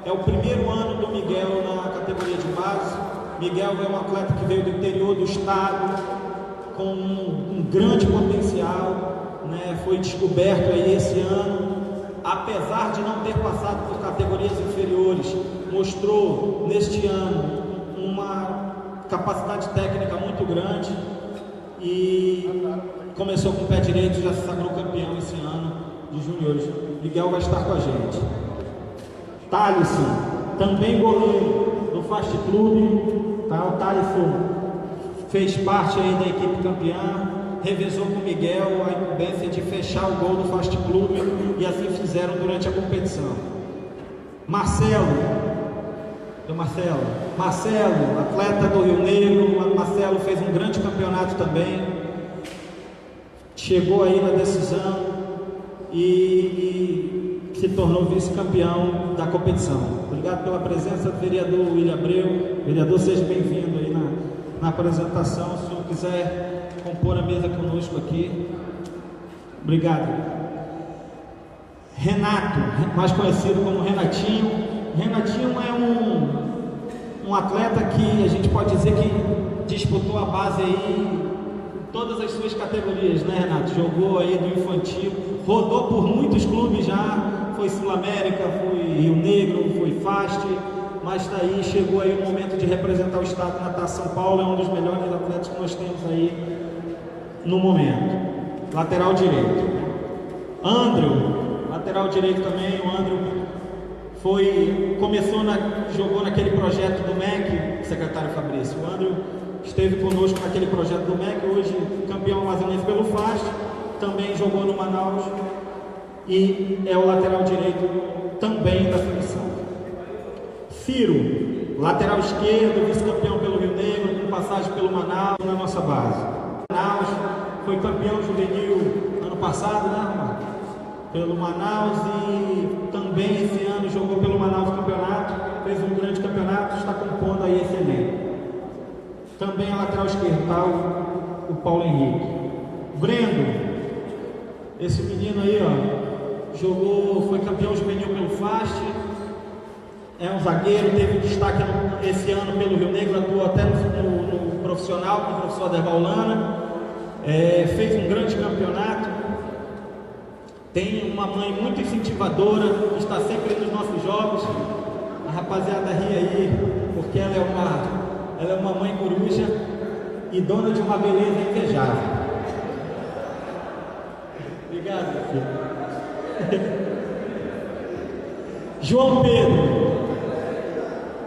é o primeiro ano do Miguel na categoria de base. Miguel é um atleta que veio do interior do estado, com um grande potencial, né? Foi descoberto aí esse ano, apesar de não ter passado por categorias inferiores, mostrou neste ano uma capacidade técnica muito grande e começou com o pé direito, já se sagrou campeão esse ano de juniores. Miguel vai estar com a gente. Thalisson, também goleiro do Fast Club, tá? O Thalisson fez parte aí da equipe campeã, revezou com o Miguel a incumbência de fechar o gol do Fast Club, e assim fizeram durante a competição. Marcelo, atleta do Rio Negro. Marcelo fez um grande campeonato também, chegou aí na decisão e se tornou vice-campeão da competição. Obrigado pela presença do vereador William Abreu. Vereador, seja bem-vindo aí na apresentação. Se o senhor quiser compor a mesa conosco aqui. Obrigado. Renato, mais conhecido como Renatinho. Renatinho é um atleta que a gente pode dizer que disputou a base aí em todas as suas categorias, né, Renato? Jogou aí do infantil, rodou por muitos clubes já, foi Sul-América, foi Rio Negro, foi FAST, mas daí chegou aí o momento de representar o estado na Taça São Paulo. É um dos melhores atletas que nós temos aí no momento. Lateral direito. Andrew, lateral direito também. O Andrew jogou naquele projeto do MEC, secretário Fabrício. O Andrew esteve conosco naquele projeto do MEC, hoje campeão amazonense pelo FAST, também jogou no Manaus e é o lateral direito também da seleção. Ciro, lateral esquerdo, vice-campeão pelo Rio Negro, com passagem pelo Manaus, na nossa base. Manaus foi campeão juvenil ano passado, né, Romar? Pelo Manaus, e também esse ano jogou pelo Manaus campeonato, fez um grande campeonato, está compondo aí esse elenco. Também a lateral esquerda, tá? O Paulo Henrique. Brendo, esse menino aí, ó, jogou, foi campeão juvenil pelo FAST, é um zagueiro, teve destaque esse ano pelo Rio Negro, atuou até no profissional com o professor Aderval Lana, fez um grande campeonato, tem uma mãe muito incentivadora, que está sempre nos nossos jogos. A rapaziada ri aí, porque ela é uma mãe coruja e dona de uma beleza invejável. Obrigado, filho. João Pedro.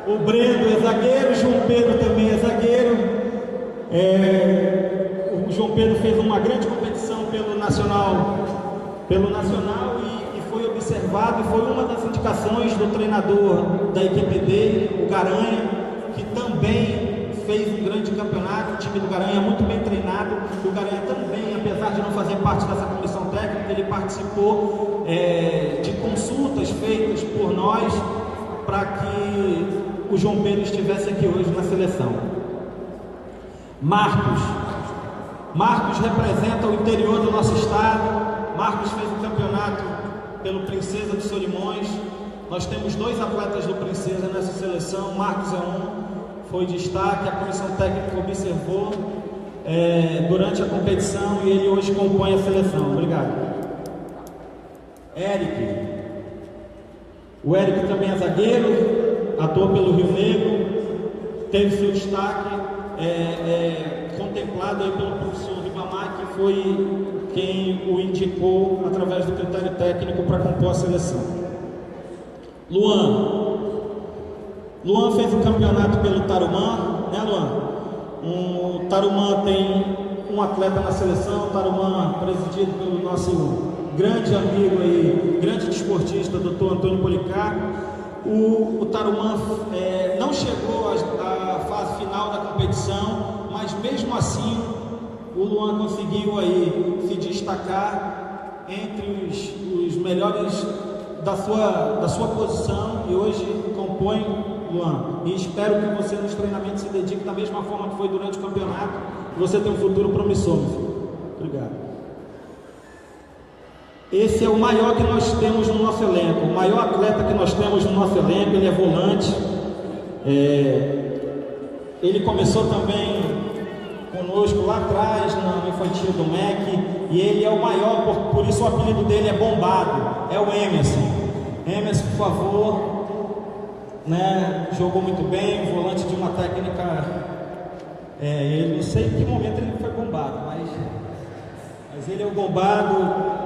O Brendo é zagueiro, o João Pedro também é zagueiro. O João Pedro fez uma grande competição pelo Nacional e foi observado, e foi uma das indicações do treinador da equipe dele, o Garanha, que também fez um grande campeonato. O time do Garanha é muito bem treinado. O Garanha também, apesar de não fazer parte dessa comissão técnica, ele participou de consultas feitas por nós para que o João Pedro estivesse aqui hoje na seleção. Marcos representa o interior do nosso estado. Marcos fez um campeonato pelo Princesa de Solimões. Nós temos 2 atletas do Princesa nessa seleção. Marcos é um, foi destaque, a comissão técnica observou durante a competição, e ele hoje compõe a seleção. Obrigado. Eric. O Eric também é zagueiro, atua pelo Rio Negro, teve seu destaque contemplado aí pelo professor Ribamar, que foi quem o indicou através do critério técnico para compor a seleção. Luan fez um campeonato pelo Tarumã, né, Luan? O Tarumã tem um atleta na seleção, o Tarumã presidido pelo nosso grande amigo aí, grande desportista, Dr. Antônio Policarpo. O Tarumã não chegou à fase final da competição, mas mesmo assim o Luan conseguiu aí se destacar entre os melhores da sua posição, e hoje compõe, Luan, e espero que você nos treinamentos se dedique da mesma forma que foi durante o campeonato, que você tem um futuro promissor, meu filho. Obrigado. Esse é o maior que nós temos no nosso elenco, o maior atleta que nós temos no nosso elenco. Ele é volante, ele começou também conosco lá atrás no infantil do MEC, e ele é o maior, por isso o apelido dele é Bombado, é o Emerson. Emerson, por favor, né, jogou muito bem, volante de uma técnica, eu não sei em que momento ele foi bombado, mas ele é o Bombado,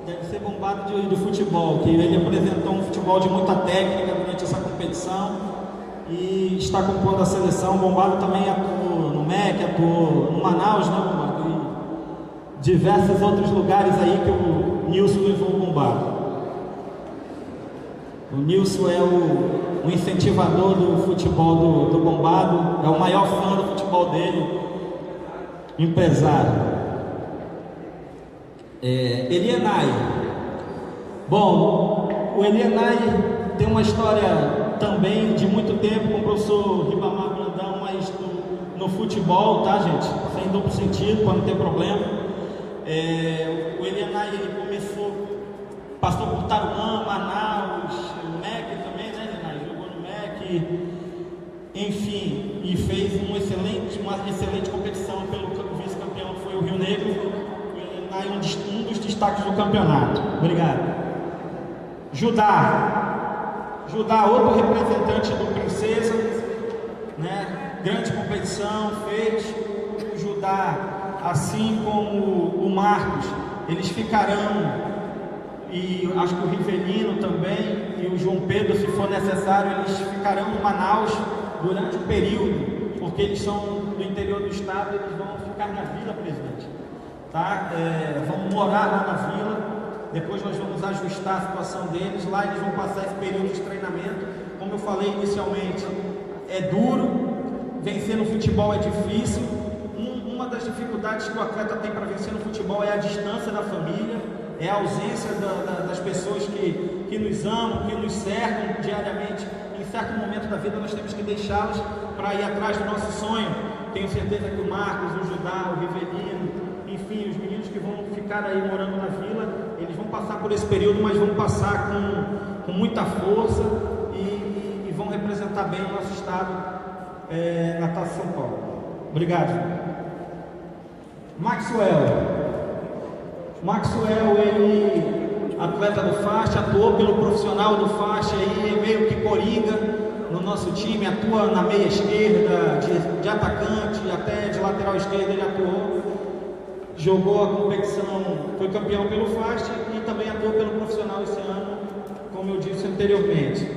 deve ser bombado de futebol, que ele apresentou um futebol de muita técnica durante essa competição e está compondo a seleção. Bombado também atuou no MEC, atuou no Manaus, né, e diversos outros lugares aí que o Nilson levou o Bombado. O Nilson é o incentivador do futebol do Bombado, é o maior fã do futebol dele, empresário. Elienay. Bom, o Elienay tem uma história também de muito tempo com o professor Ribamar Brandão, mas no futebol, tá, gente? Sem duplo sentido, para não ter problema. O Elienay, ele passou por Tarumã, Manaus, o MEC também, né, Elienay? Jogou no MEC, enfim, e fez uma excelente competição pelo vice-campeão, que foi o Rio Negro. Um dos destaques do campeonato. Obrigado. Judá, outro representante do Princesa, né? Grande competição fez. O Judá, assim como o Marcos, eles ficarão, e acho que o Rivelino também, e o João Pedro, se for necessário, eles ficarão em Manaus durante o período, porque eles são do interior do estado, eles vão ficar na Vila, presidente. Tá? Vão morar lá na vila, depois nós vamos ajustar a situação deles, lá eles vão passar esse período de treinamento como eu falei inicialmente, é duro, vencer no futebol é difícil. Uma das dificuldades que o atleta tem para vencer no futebol é a distância da família, é a ausência das pessoas que nos amam, que nos cercam diariamente. Em certo momento da vida nós temos que deixá-los para ir atrás do nosso sonho. Tenho certeza que o Marcos, o Judá, o Rivelino, enfim, os meninos que vão ficar aí morando na vila, eles vão passar por esse período, mas vão passar com muita força e vão representar bem o nosso estado na Taça São Paulo. Obrigado. Maxwell, ele, atleta do faixa, atuou pelo profissional do faixa aí, é meio que coringa no nosso time, atua na meia esquerda, de atacante, até de lateral esquerda ele atuou, jogou a competição, foi campeão pelo faixa e também atuou pelo profissional esse ano, como eu disse anteriormente.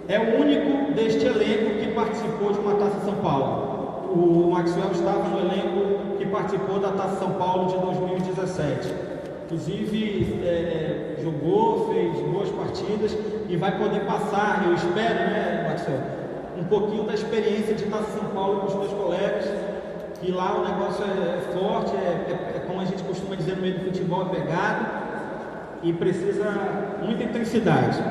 É o único deste elenco que participou de uma Taça São Paulo. O Maxwell estava no elenco que participou da Taça São Paulo de 2017. Inclusive, jogou, fez boas partidas e vai poder passar, eu espero, né, Maxwell, um pouquinho da experiência de Taça São Paulo com os meus colegas, que lá o negócio é forte, como a gente costuma dizer no meio do futebol, é pegado e precisa muita intensidade.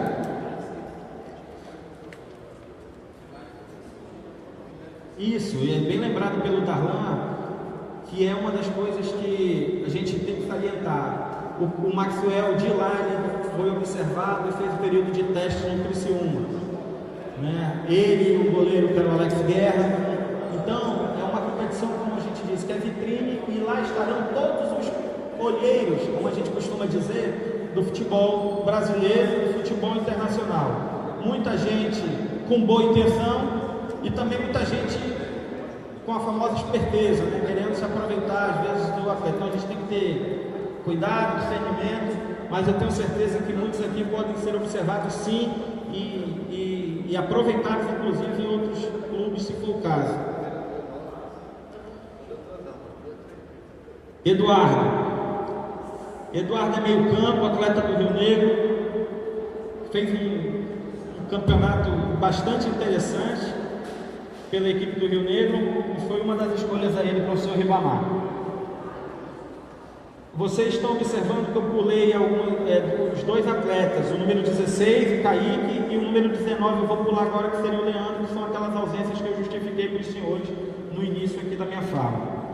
Isso, e é bem lembrado pelo Darlan, que é uma das coisas que a gente tem que salientar. O Maxwell de lá, ele foi observado e fez o período de teste no Criciúma, né? Ele e o goleiro, que era o Alex Guerra. Então, é uma competição, como a gente disse, que é vitrine, e lá estarão todos os olheiros, como a gente costuma dizer, do futebol brasileiro e do futebol internacional. Muita gente com boa intenção, e também muita gente com a famosa esperteza, né, querendo se aproveitar às vezes do atleta. Então a gente tem que ter cuidado, discernimento, mas eu tenho certeza que muitos aqui podem ser observados sim e aproveitados inclusive em outros clubes, se for o caso. Eduardo é meio campo, atleta do Rio Negro, fez um campeonato bastante interessante pela equipe do Rio Negro e foi uma das escolhas aí do professor Ribamar. Vocês estão observando que eu pulei os dois atletas, o número 16, o Kaique, e o número 19, eu vou pular agora, que seria o Leandro, que são aquelas ausências que eu justifiquei para os senhores no início aqui da minha fala.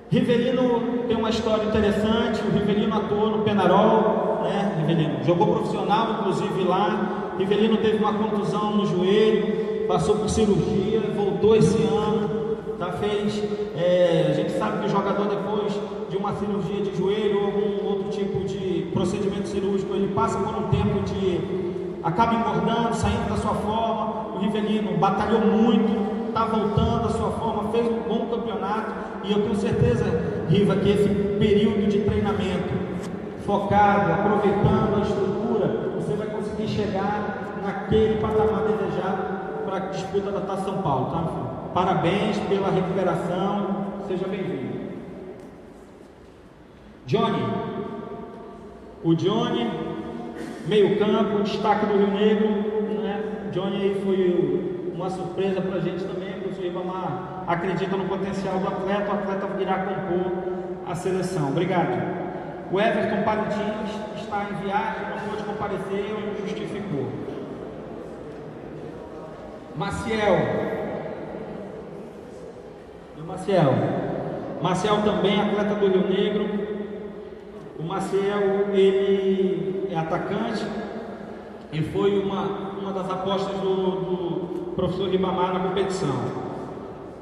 Rivelino tem uma história interessante. O Rivelino atuou no Penarol, né? Rivelino jogou profissional, inclusive lá. Rivelino teve uma contusão no joelho, passou por cirurgia, voltou esse ano, tá? A gente sabe que o jogador, depois de uma cirurgia de joelho ou algum outro tipo de procedimento cirúrgico, ele passa por um tempo acaba engordando, saindo da sua forma. O Rivelino batalhou muito, está voltando à sua forma, fez um bom campeonato, e eu tenho certeza, Riva, que esse período de treinamento focado, aproveitando a estrutura, você vai conseguir chegar naquele patamar desejado para a disputa da Taça São Paulo, tá, meu filho? Parabéns pela recuperação, seja bem-vindo. O Johnny, meio campo, destaque do Rio Negro, né? Johnny aí foi uma surpresa para a gente também, porque o professor Ribamar acredita no potencial do atleta, o atleta virá compor a seleção. Obrigado. O Everton Parintins está em viagem, não pôde comparecer, ele justificou. Maciel também, atleta do Rio Negro. O Maciel, ele é atacante e foi uma das apostas do professor Ribamar na competição.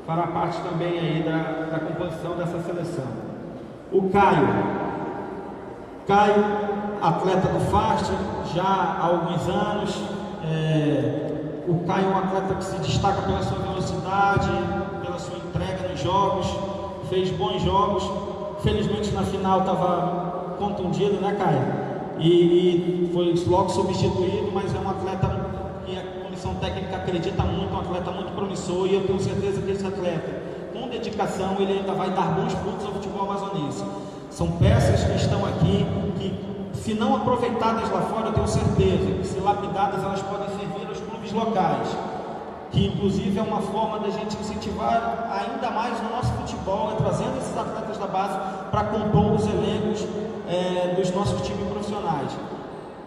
Fará parte também aí da composição dessa seleção. O Caio, atleta do FAST, já há alguns anos. O Caio é um atleta que se destaca pela sua velocidade, pela sua entrega nos jogos, fez bons jogos. Felizmente na final estava contundido, né, Caio? E foi logo substituído, mas é um atleta que a comissão técnica acredita muito, um atleta muito promissor, e eu tenho certeza que esse atleta, com dedicação, ele ainda vai dar bons frutos ao futebol amazonense. São peças que estão aqui, que se não aproveitadas lá fora, eu tenho certeza que, se lapidadas, elas podem servir aos clubes locais, que inclusive é uma forma da gente incentivar ainda mais no nosso futebol, trazendo esses atletas da base para compor os elencos dos nossos times profissionais.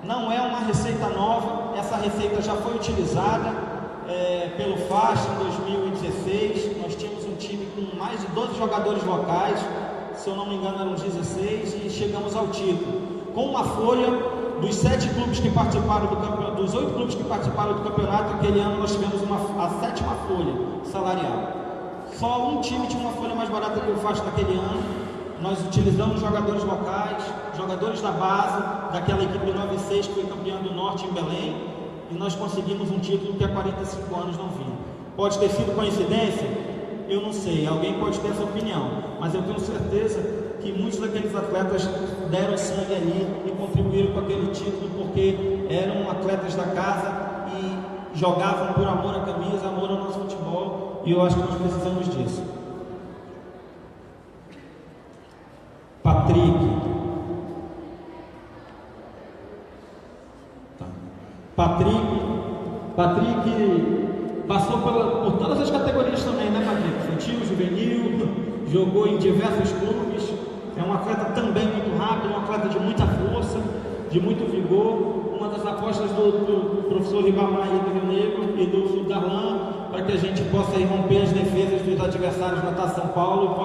Não é uma receita nova, essa receita já foi utilizada pelo FAST em 2016. Nós tínhamos um time com mais de 12 jogadores locais, se eu não me engano eram 16, e chegamos ao título com uma folha dos 7 clubes que participaram do campeonato, dos 8 clubes que participaram do campeonato. Aquele ano nós tivemos a 7ª folha salarial. Só um time tinha uma folha mais barata que o FAST naquele ano. Nós utilizamos jogadores locais, jogadores da base, daquela equipe 96 que foi campeã do Norte em Belém, e nós conseguimos um título que há 45 anos não vinha. Pode ter sido coincidência? Eu não sei, alguém pode ter essa opinião, mas eu tenho certeza que muitos daqueles atletas deram sangue ali e contribuíram com aquele título, porque eram atletas da casa e jogavam por amor à camisa, amor ao nosso futebol, e eu acho que nós precisamos disso. Patrick passou por todas as categorias também, né, Patrick? Infantil, juvenil, jogou em diversos clubes. É um atleta também muito rápido, um atleta de muita força, de muito vigor. Uma das apostas do professor Ribamar e do Rio Negro e do Darlan, para que a gente possa romper as defesas dos adversários na Taça São Paulo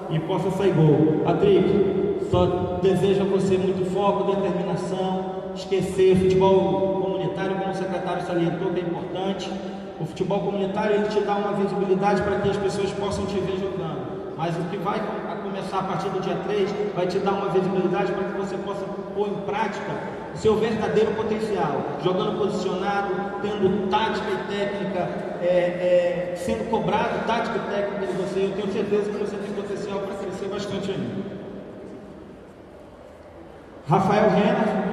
e possa sair gol. Patrick, só desejo a você muito foco, determinação, esquecer futebol comunitário, como o secretário salientou, que é importante. O futebol comunitário, ele te dá uma visibilidade para que as pessoas possam te ver jogando. Mas o que vai começar a partir do dia 3 vai te dar uma visibilidade para que você possa pôr em prática o seu verdadeiro potencial, jogando posicionado, tendo tática e técnica, sendo cobrado tática e técnica de você. Eu tenho certeza que você tem potencial para crescer bastante ainda. Rafael Renner.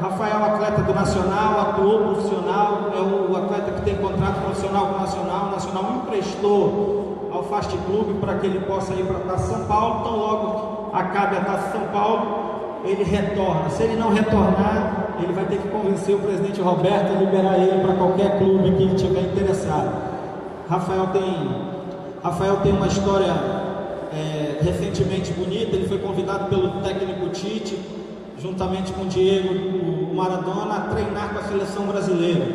Rafael, atleta do Nacional, atuou profissional, é o atleta que tem contrato profissional com o Nacional. O Nacional emprestou ao Fast Clube para que ele possa ir para a Taça São Paulo. Então, logo acabe a Taça São Paulo, ele retorna. Se ele não retornar, ele vai ter que convencer o presidente Roberto a liberar ele para qualquer clube que ele estiver interessado. Rafael tem uma história recentemente bonita. Ele foi convidado pelo técnico Tite, juntamente com o Diego, o Maradona, a treinar com a seleção brasileira.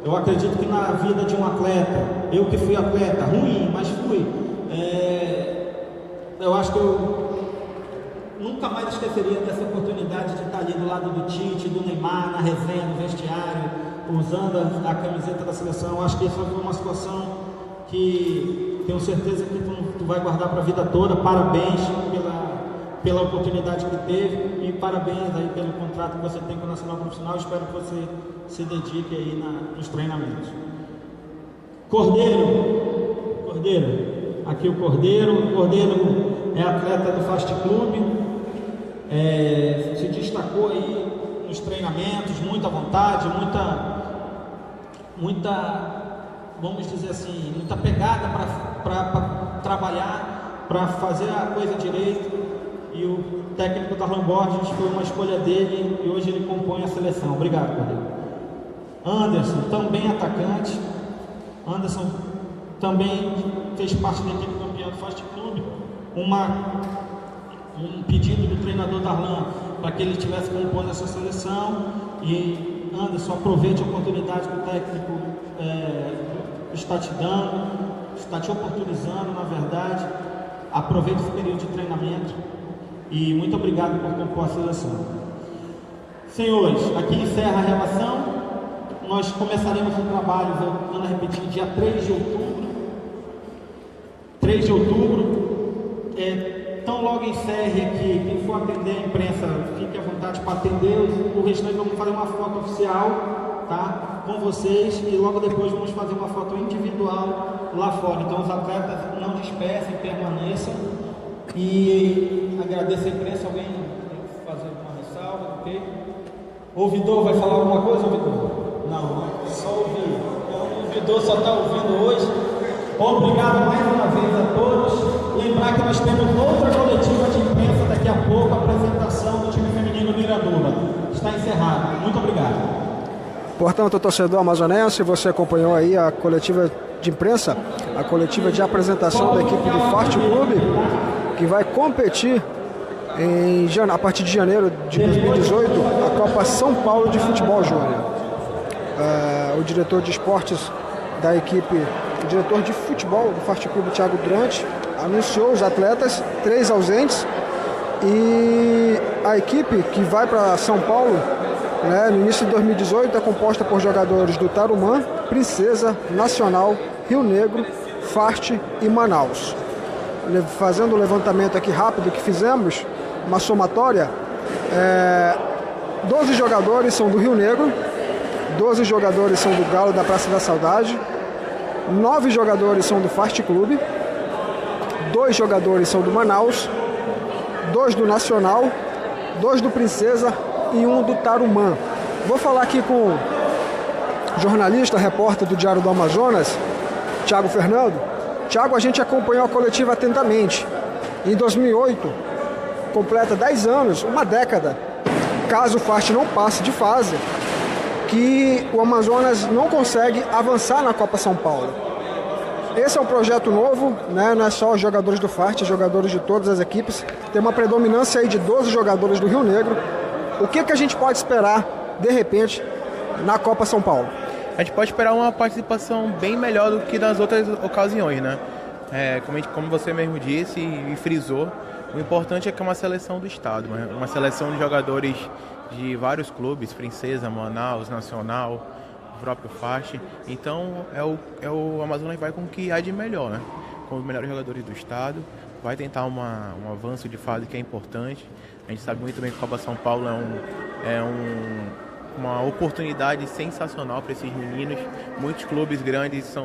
Eu acredito que na vida de um atleta, eu que fui atleta, ruim, mas fui, eu acho que eu nunca mais esqueceria dessa oportunidade de estar ali do lado do Tite, do Neymar, na resenha, no vestiário, usando a camiseta da seleção. Eu acho que essa foi uma situação que tenho certeza que tu vai guardar para a vida toda. Parabéns pela oportunidade que teve e parabéns aí pelo contrato que você tem com o Nacional Profissional. Espero que você se dedique aí nos treinamentos. Cordeiro, aqui o Cordeiro é atleta do Fast Clube, se destacou aí nos treinamentos, muita vontade, muita, vamos dizer assim, muita pegada para trabalhar, para fazer a coisa direito. E o técnico Darlan Borges foi uma escolha dele e hoje ele compõe a seleção. Obrigado, Cordeiro. Anderson, também atacante. Anderson também fez parte da equipe campeã do Fast Clube. Um pedido do treinador Darlan para que ele estivesse compondo essa seleção. E Anderson, aproveite a oportunidade que o técnico está te dando, está te oportunizando, na verdade. Aproveite esse período de treinamento. E muito obrigado por compor a seleção. Senhores, aqui encerra a relação. Nós começaremos o trabalho, voltando a repetir, dia 3 de outubro. 3 de outubro. Tão logo encerre aqui, quem for atender a imprensa, fique à vontade para atender. O restante vamos fazer uma foto oficial, tá? Com vocês. E logo depois vamos fazer uma foto individual lá fora. Então os atletas não dispersem, permaneçam. E agradeço a imprensa. Alguém tem que fazer uma ressalva, ok? O Vidor vai falar alguma coisa, Vidor? Não, só ouvir. Então, o Vidor só está ouvindo hoje. Obrigado mais uma vez a todos. Lembrar que nós temos outra coletiva de imprensa daqui daqui a pouco a apresentação do time feminino do Iranduba. Está encerrado. Muito obrigado. Portanto, torcedor amazonense, você acompanhou aí a coletiva de imprensa, a coletiva de apresentação da equipe do Fart Clube, que vai competir a partir de janeiro de 2018, a Copa São Paulo de Futebol Júnior. O diretor de esportes da equipe, o diretor de futebol do Fart Clube, Thiago Durante, anunciou os atletas, 3 ausentes, e a equipe que vai para São Paulo, né, no início de 2018, é composta por jogadores do Tarumã, Princesa, Nacional, Rio Negro, Fart e Manaus. Fazendo o levantamento aqui rápido que fizemos, uma somatória, 12 jogadores são do Rio Negro, 12 jogadores são do Galo da Praça da Saudade, 9 jogadores são do Fart Clube, 2 jogadores são do Manaus, 2 do Nacional, 2 do Princesa e 1 do Tarumã. Vou falar aqui com o jornalista, repórter do Diário do Amazonas, Thiago Fernando. Thiago, a gente acompanhou a coletiva atentamente. Em 2008, completa 10 anos, uma década, caso o Fart não passe de fase, que o Amazonas não consegue avançar na Copa São Paulo. Esse é um projeto novo, né? Não é só os jogadores do Fart, jogadores de todas as equipes. Tem uma predominância aí de 12 jogadores do Rio Negro. O que a gente pode esperar, de repente, na Copa São Paulo? A gente pode esperar uma participação bem melhor do que nas outras ocasiões, né? Como você mesmo disse e frisou, o importante é que é uma seleção do estado, né? Uma seleção de jogadores de vários clubes, Princesa, Manaus, Nacional, o próprio Fart. Então o Amazonas vai com o que há de melhor, né? Com os melhores jogadores do estado, vai tentar um avanço de fase que é importante. A gente sabe muito bem que a Copa São Paulo é uma oportunidade sensacional para esses meninos. Muitos clubes grandes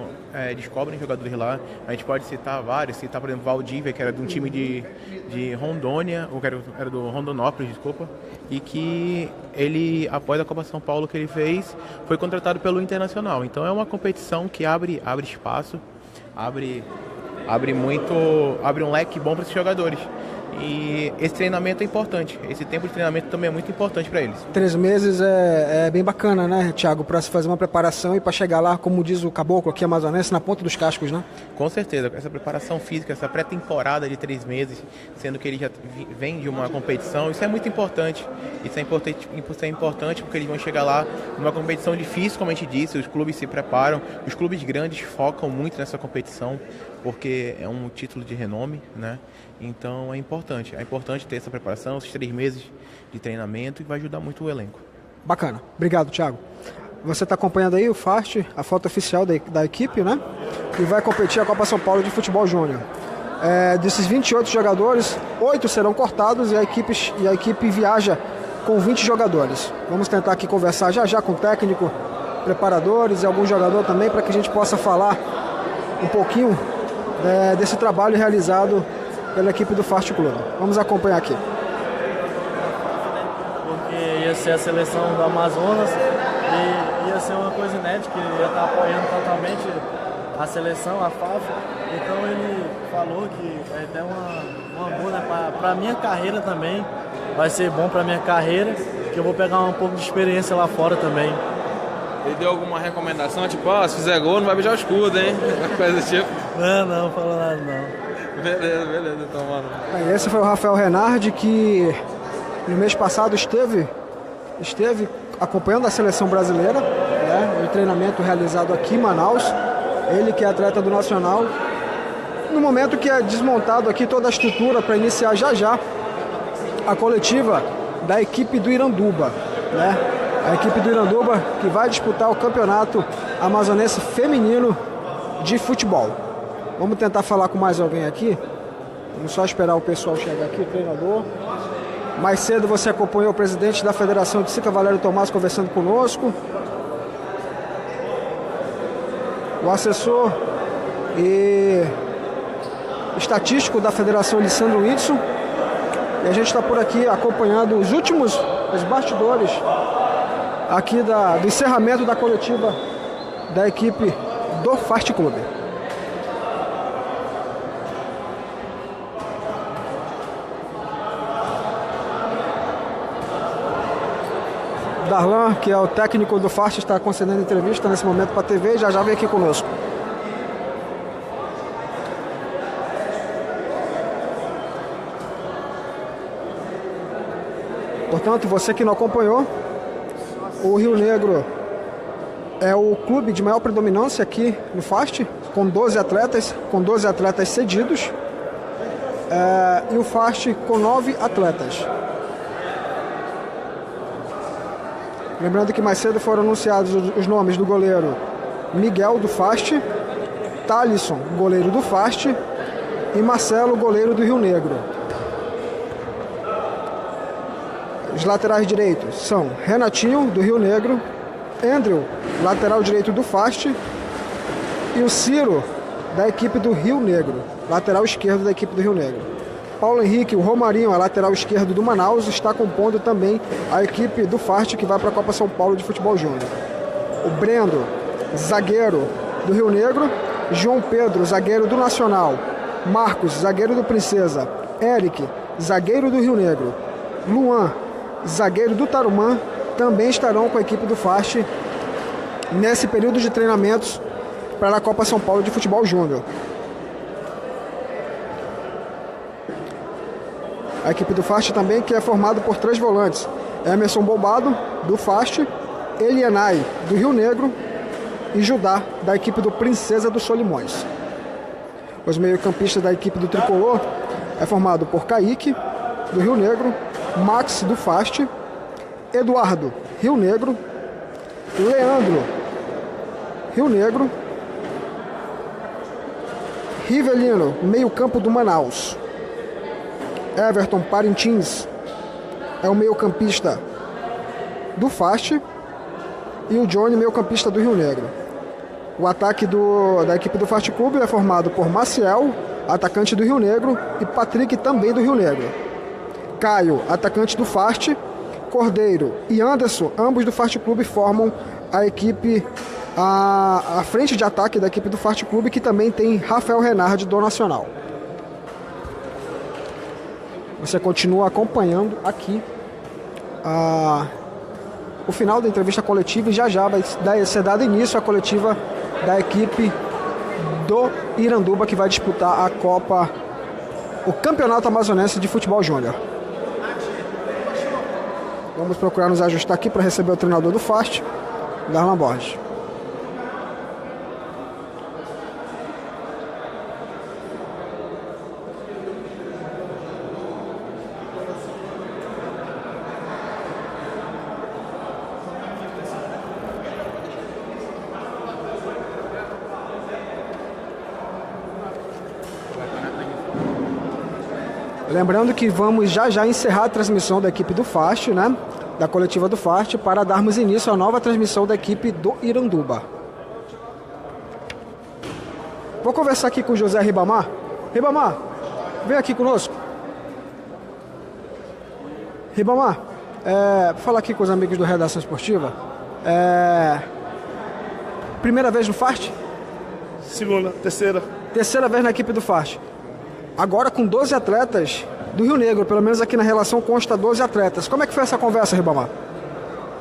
descobrem jogadores lá. A gente pode citar vários, por exemplo, Valdívia, que era de um time de Rondônia, ou que era do Rondonópolis, desculpa, e que ele, após a Copa São Paulo que ele fez, foi contratado pelo Internacional. Então é uma competição que abre espaço, abre um leque bom para esses jogadores. E esse treinamento é importante, esse tempo de treinamento também é muito importante para eles. 3 meses é bem bacana, né, Thiago, para se fazer uma preparação e para chegar lá, como diz o caboclo aqui amazonense, na ponta dos cascos, né? Com certeza, essa preparação física, essa pré-temporada de 3 meses, sendo que ele já vem de uma competição, isso é muito importante. Isso é importante porque eles vão chegar lá numa competição difícil, como a gente disse, os clubes se preparam, os clubes grandes focam muito nessa competição, porque é um título de renome, né? Então é importante ter essa preparação, esses 3 meses de treinamento, e vai ajudar muito o elenco. Bacana, obrigado, Thiago. Você está acompanhando aí o Fart, a foto oficial da equipe, né? Que vai competir a Copa São Paulo de Futebol Júnior. Desses 28 jogadores, 8 serão cortados e a equipe viaja com 20 jogadores. Vamos tentar aqui conversar já com o técnico, preparadores e algum jogador também, para que a gente possa falar um pouquinho desse trabalho realizado pela equipe do Fart Clube. Vamos acompanhar aqui. Porque ia ser a seleção do Amazonas e ia ser uma coisa inédita, que ia estar apoiando totalmente a seleção, a FAF. Então ele falou que é até uma boa, né, para a minha carreira também. Vai ser bom para a minha carreira, que eu vou pegar um pouco de experiência lá fora também. Ele deu alguma recomendação, tipo, se fizer gol não vai beijar o escudo, hein? Coisa do tipo. Não falou nada não. Beleza, então, mano. Esse foi o Rafael Renardi, que no mês passado esteve acompanhando a seleção brasileira, né, o treinamento realizado aqui em Manaus. Ele que é atleta do Nacional. No momento que é desmontado aqui toda a estrutura para iniciar já a coletiva da equipe do Iranduba, né? A equipe do Iranduba que vai disputar o campeonato amazonense feminino de futebol. Vamos tentar falar com mais alguém aqui. Vamos só esperar o pessoal chegar aqui, o treinador. Mais cedo você acompanhou o presidente da Federação de Sica, Valério Tomás, conversando conosco. O assessor e estatístico da Federação, Lissandro Whitson. E a gente está por aqui acompanhando os bastidores aqui do encerramento da coletiva da equipe do Fart Clube. Darlan, que é o técnico do FAST, está concedendo entrevista nesse momento para a TV, já vem aqui conosco. Portanto, você que não acompanhou, o Rio Negro é o clube de maior predominância aqui no FAST, com 12 atletas cedidos, e o FAST com 9 atletas. Lembrando que mais cedo foram anunciados os nomes do goleiro Miguel, do FAST, Thalisson, goleiro do FAST, e Marcelo, goleiro do Rio Negro. Os laterais direitos são Renatinho, do Rio Negro, Andrew, lateral direito do FAST, e o Ciro, da equipe do Rio Negro, lateral esquerdo da equipe do Rio Negro. Paulo Henrique, o Romarinho, a lateral esquerdo do Manaus, está compondo também a equipe do FAST que vai para a Copa São Paulo de Futebol Júnior. O Brendo, zagueiro do Rio Negro, João Pedro, zagueiro do Nacional, Marcos, zagueiro do Princesa, Eric, zagueiro do Rio Negro, Luan, zagueiro do Tarumã, também estarão com a equipe do FAST nesse período de treinamentos para a Copa São Paulo de Futebol Júnior. A equipe do FAST também, que é formada por 3 volantes: Emerson Bombado, do FAST, Elianai, do Rio Negro, e Judá, da equipe do Princesa dos Solimões. Os meio-campistas da equipe do Tricolor é formado por Kaique, do Rio Negro, Max, do FAST, Eduardo, Rio Negro, Leandro, Rio Negro, Rivelino, meio-campo do Manaus, Everton Parintins é o meio-campista do FAST, e o Johnny, meio-campista do Rio Negro. O ataque da equipe do FAST Clube é formado por Maciel, atacante do Rio Negro, e Patrick, também do Rio Negro. Caio, atacante do FAST, Cordeiro e Anderson, ambos do FAST Clube, formam a equipe, a frente de ataque da equipe do FAST Clube, que também tem Rafael Renard, do Nacional. Você continua acompanhando aqui o final da entrevista coletiva, e já vai ser dado início à coletiva da equipe do Iranduba, que vai disputar o Campeonato Amazonense de Futebol Júnior. Vamos procurar nos ajustar aqui para receber o treinador do FAST, Darlan Borges. Lembrando que vamos já encerrar a transmissão da equipe do FAST, né? Da coletiva do FAST, para darmos início à nova transmissão da equipe do Iranduba. Vou conversar aqui com o José Ribamar. Ribamar, vem aqui conosco. Ribamar, vou falar aqui com os amigos do Redação Esportiva. Primeira vez no FAST? Segunda, terceira. Terceira vez na equipe do FAST. Agora com 12 atletas do Rio Negro, pelo menos aqui na relação consta 12 atletas. Como é que foi essa conversa, Ribamar?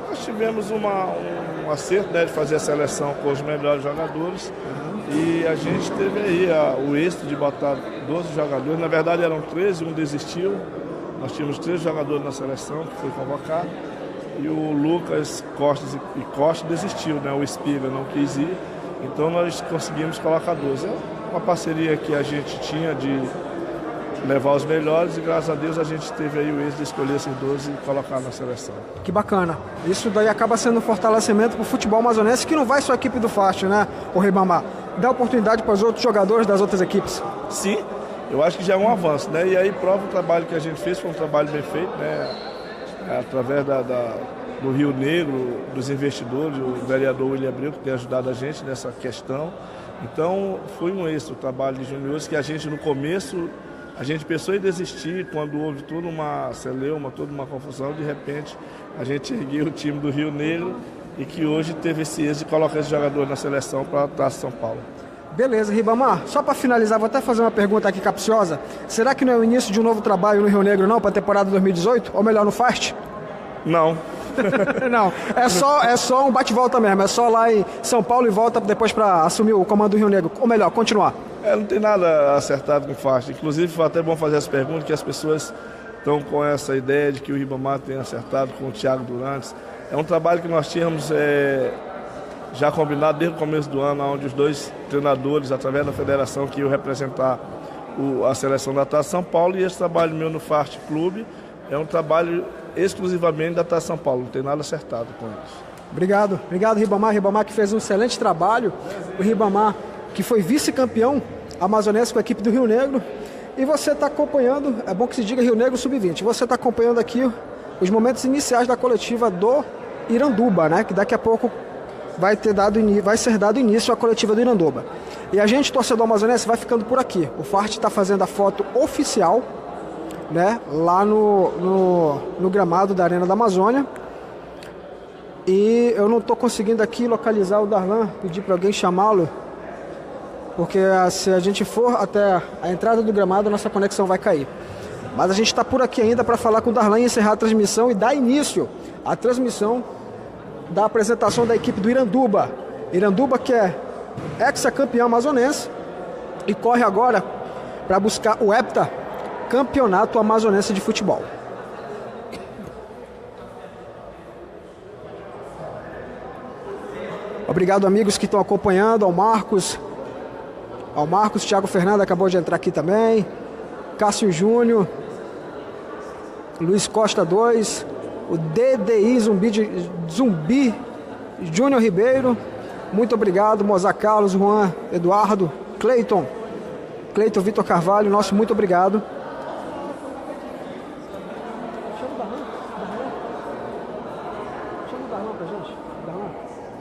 Nós tivemos um acerto, né, de fazer a seleção com os melhores jogadores. E a gente teve aí o êxito de botar 12 jogadores. Na verdade eram 13, um desistiu. Nós tínhamos 13 jogadores na seleção que foi convocado. E o Lucas Costa desistiu, né? O Espiga não quis ir. Então nós conseguimos colocar 12. É uma parceria que a gente tinha de levar os melhores, e graças a Deus a gente teve aí o êxito de escolher esses 12 e colocar na seleção. Que bacana. Isso daí acaba sendo um fortalecimento para o futebol amazonense, que não vai só a equipe do FAST, né, o Ribamar? Dá oportunidade para os outros jogadores das outras equipes. Sim, eu acho que já é um avanço, né? E aí prova o trabalho que a gente fez, foi um trabalho bem feito, né? Através do Rio Negro, dos investidores, o vereador William Abreu, que tem ajudado a gente nessa questão. Então foi um êxito o trabalho de juniores, que a gente no começo, a gente pensou em desistir quando houve toda uma celeuma, toda uma confusão. De repente a gente ergueu o time do Rio Negro, e que hoje teve esse êxito de colocar esse jogador na seleção para a Taça São Paulo. Beleza, Ribamar. Só para finalizar, vou até fazer uma pergunta aqui capciosa. Será que não é o início de um novo trabalho no Rio Negro, não, para a temporada 2018? Ou melhor, no FAST? Não, Não, é só um bate-volta mesmo, é só lá em São Paulo e volta depois para assumir o comando do Rio Negro, ou melhor, continuar. Não tem nada acertado com o Fast. Inclusive, foi até bom fazer essa pergunta, que as pessoas estão com essa ideia de que o Ribamar tem acertado com o Thiago Durantes. É um trabalho que nós tínhamos já combinado desde o começo do ano, onde os dois treinadores, através da federação, que iam representar a seleção da Taça São Paulo, e esse trabalho meu no Fast Clube é um trabalho exclusivamente da Taça São Paulo, não tem nada acertado com eles. Obrigado Ribamar. Ribamar que fez um excelente trabalho, o Ribamar que foi vice-campeão amazonense com a equipe do Rio Negro. E você está acompanhando, é bom que se diga Rio Negro Sub-20, você está acompanhando aqui os momentos iniciais da coletiva do Iranduba, né? Que daqui a pouco vai ser dado início à coletiva do Iranduba. E a gente, torcedor amazonense, vai ficando por aqui. O Fart está fazendo a foto oficial, né? Lá no gramado da Arena da Amazônia. E eu não estou conseguindo aqui localizar o Darlan, pedir para alguém chamá-lo, porque se a gente for até a entrada do gramado, a nossa conexão vai cair. Mas a gente está por aqui ainda para falar com o Darlan e encerrar a transmissão e dar início à transmissão da apresentação da equipe do Iranduba. Iranduba que é ex-campeão amazonense e corre agora para buscar o hepta campeonato amazonense de futebol. Obrigado, amigos que estão acompanhando, ao Marcos, Thiago Fernando acabou de entrar aqui também, Cássio Júnior, Luiz Costa 2, o DDI Zumbi Júnior Ribeiro, muito obrigado, Mozart Carlos, Juan Eduardo, Cleiton Vitor Carvalho, nosso muito obrigado.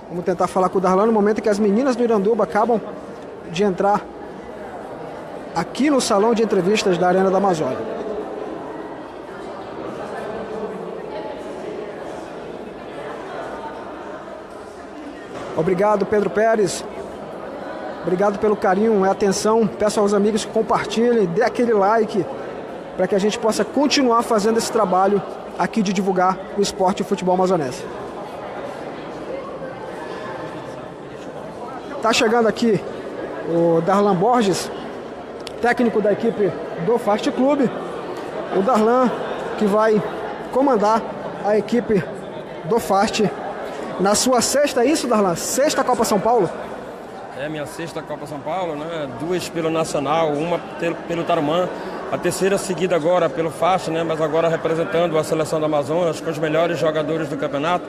Vamos tentar falar com o Darlan no momento em que as meninas do Iranduba acabam de entrar aqui no salão de entrevistas da Arena da Amazônia. Obrigado, Pedro Pérez. Obrigado pelo carinho e atenção. Peço aos amigos que compartilhem, dê aquele like para que a gente possa continuar fazendo esse trabalho aqui de divulgar o esporte e o futebol amazonense. Tá chegando aqui o Darlan Borges, técnico da equipe do Fast Clube. O Darlan que vai comandar a equipe do Fast na sua sexta, é isso, Darlan? Sexta Copa São Paulo? É minha sexta Copa São Paulo, né? 2 pelo Nacional, uma pelo Tarumã, a terceira seguida agora pelo Fast, né? Mas agora representando a seleção do Amazonas com os melhores jogadores do campeonato.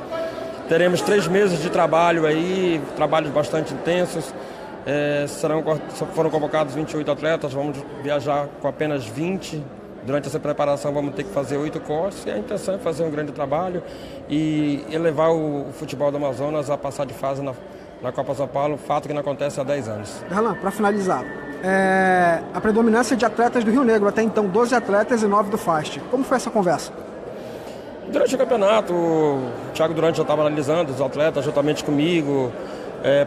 Teremos 3 meses de trabalho aí, trabalhos bastante intensos. Foram convocados 28 atletas, vamos viajar com apenas 20. Durante essa preparação vamos ter que fazer 8 cortes e a intenção é fazer um grande trabalho e elevar o futebol do Amazonas a passar de fase na Copa São Paulo, fato que não acontece há 10 anos. Darlan, para finalizar, a predominância de atletas do Rio Negro, até então 12 atletas e 9 do Fast. Como foi essa conversa? Durante o campeonato, o Thiago Durante já estava analisando os atletas juntamente comigo,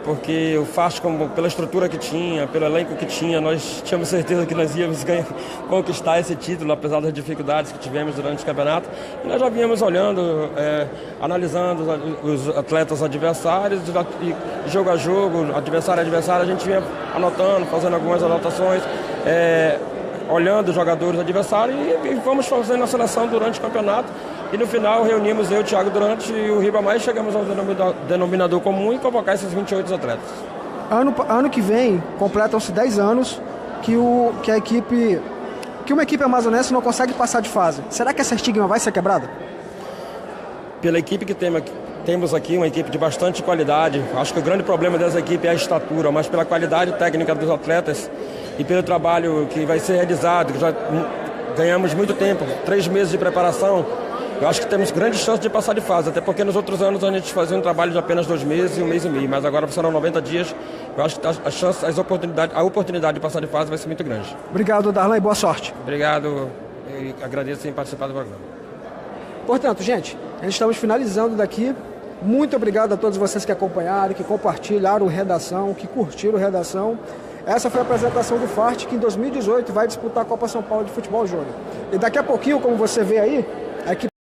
porque o Fast, pela estrutura que tinha, pelo elenco que tinha, nós tínhamos certeza que nós íamos conquistar esse título, apesar das dificuldades que tivemos durante o campeonato. E nós já vínhamos olhando, analisando os atletas adversários, e jogo a jogo, adversário a adversário, a gente vinha anotando, fazendo algumas anotações, olhando os jogadores adversários e fomos fazendo a seleção durante o campeonato. E no final reunimos eu, o Thiago Durante e o Ribamar e chegamos ao denominador comum e convocar esses 28 atletas. Ano que vem completam-se 10 anos que uma equipe amazonense não consegue passar de fase. Será que essa estigma vai ser quebrada? Pela equipe que temos aqui, uma equipe de bastante qualidade, acho que o grande problema dessa equipe é a estatura, mas pela qualidade técnica dos atletas e pelo trabalho que vai ser realizado, que já ganhamos muito tempo, 3 meses de preparação. Eu acho que temos grandes chances de passar de fase, até porque nos outros anos a gente fazia um trabalho de apenas 2 meses e 1 mês e meio, mas agora serão 90 dias. Eu acho que a oportunidade de passar de fase vai ser muito grande. Obrigado, Darlan, e boa sorte. Obrigado, e agradeço em participar do programa. Portanto, gente, estamos finalizando daqui. Muito obrigado a todos vocês que acompanharam, que compartilharam o Redação, que curtiram o Redação. Essa foi a apresentação do Fast, que em 2018 vai disputar a Copa São Paulo de Futebol Júnior. E daqui a pouquinho, como você vê aí,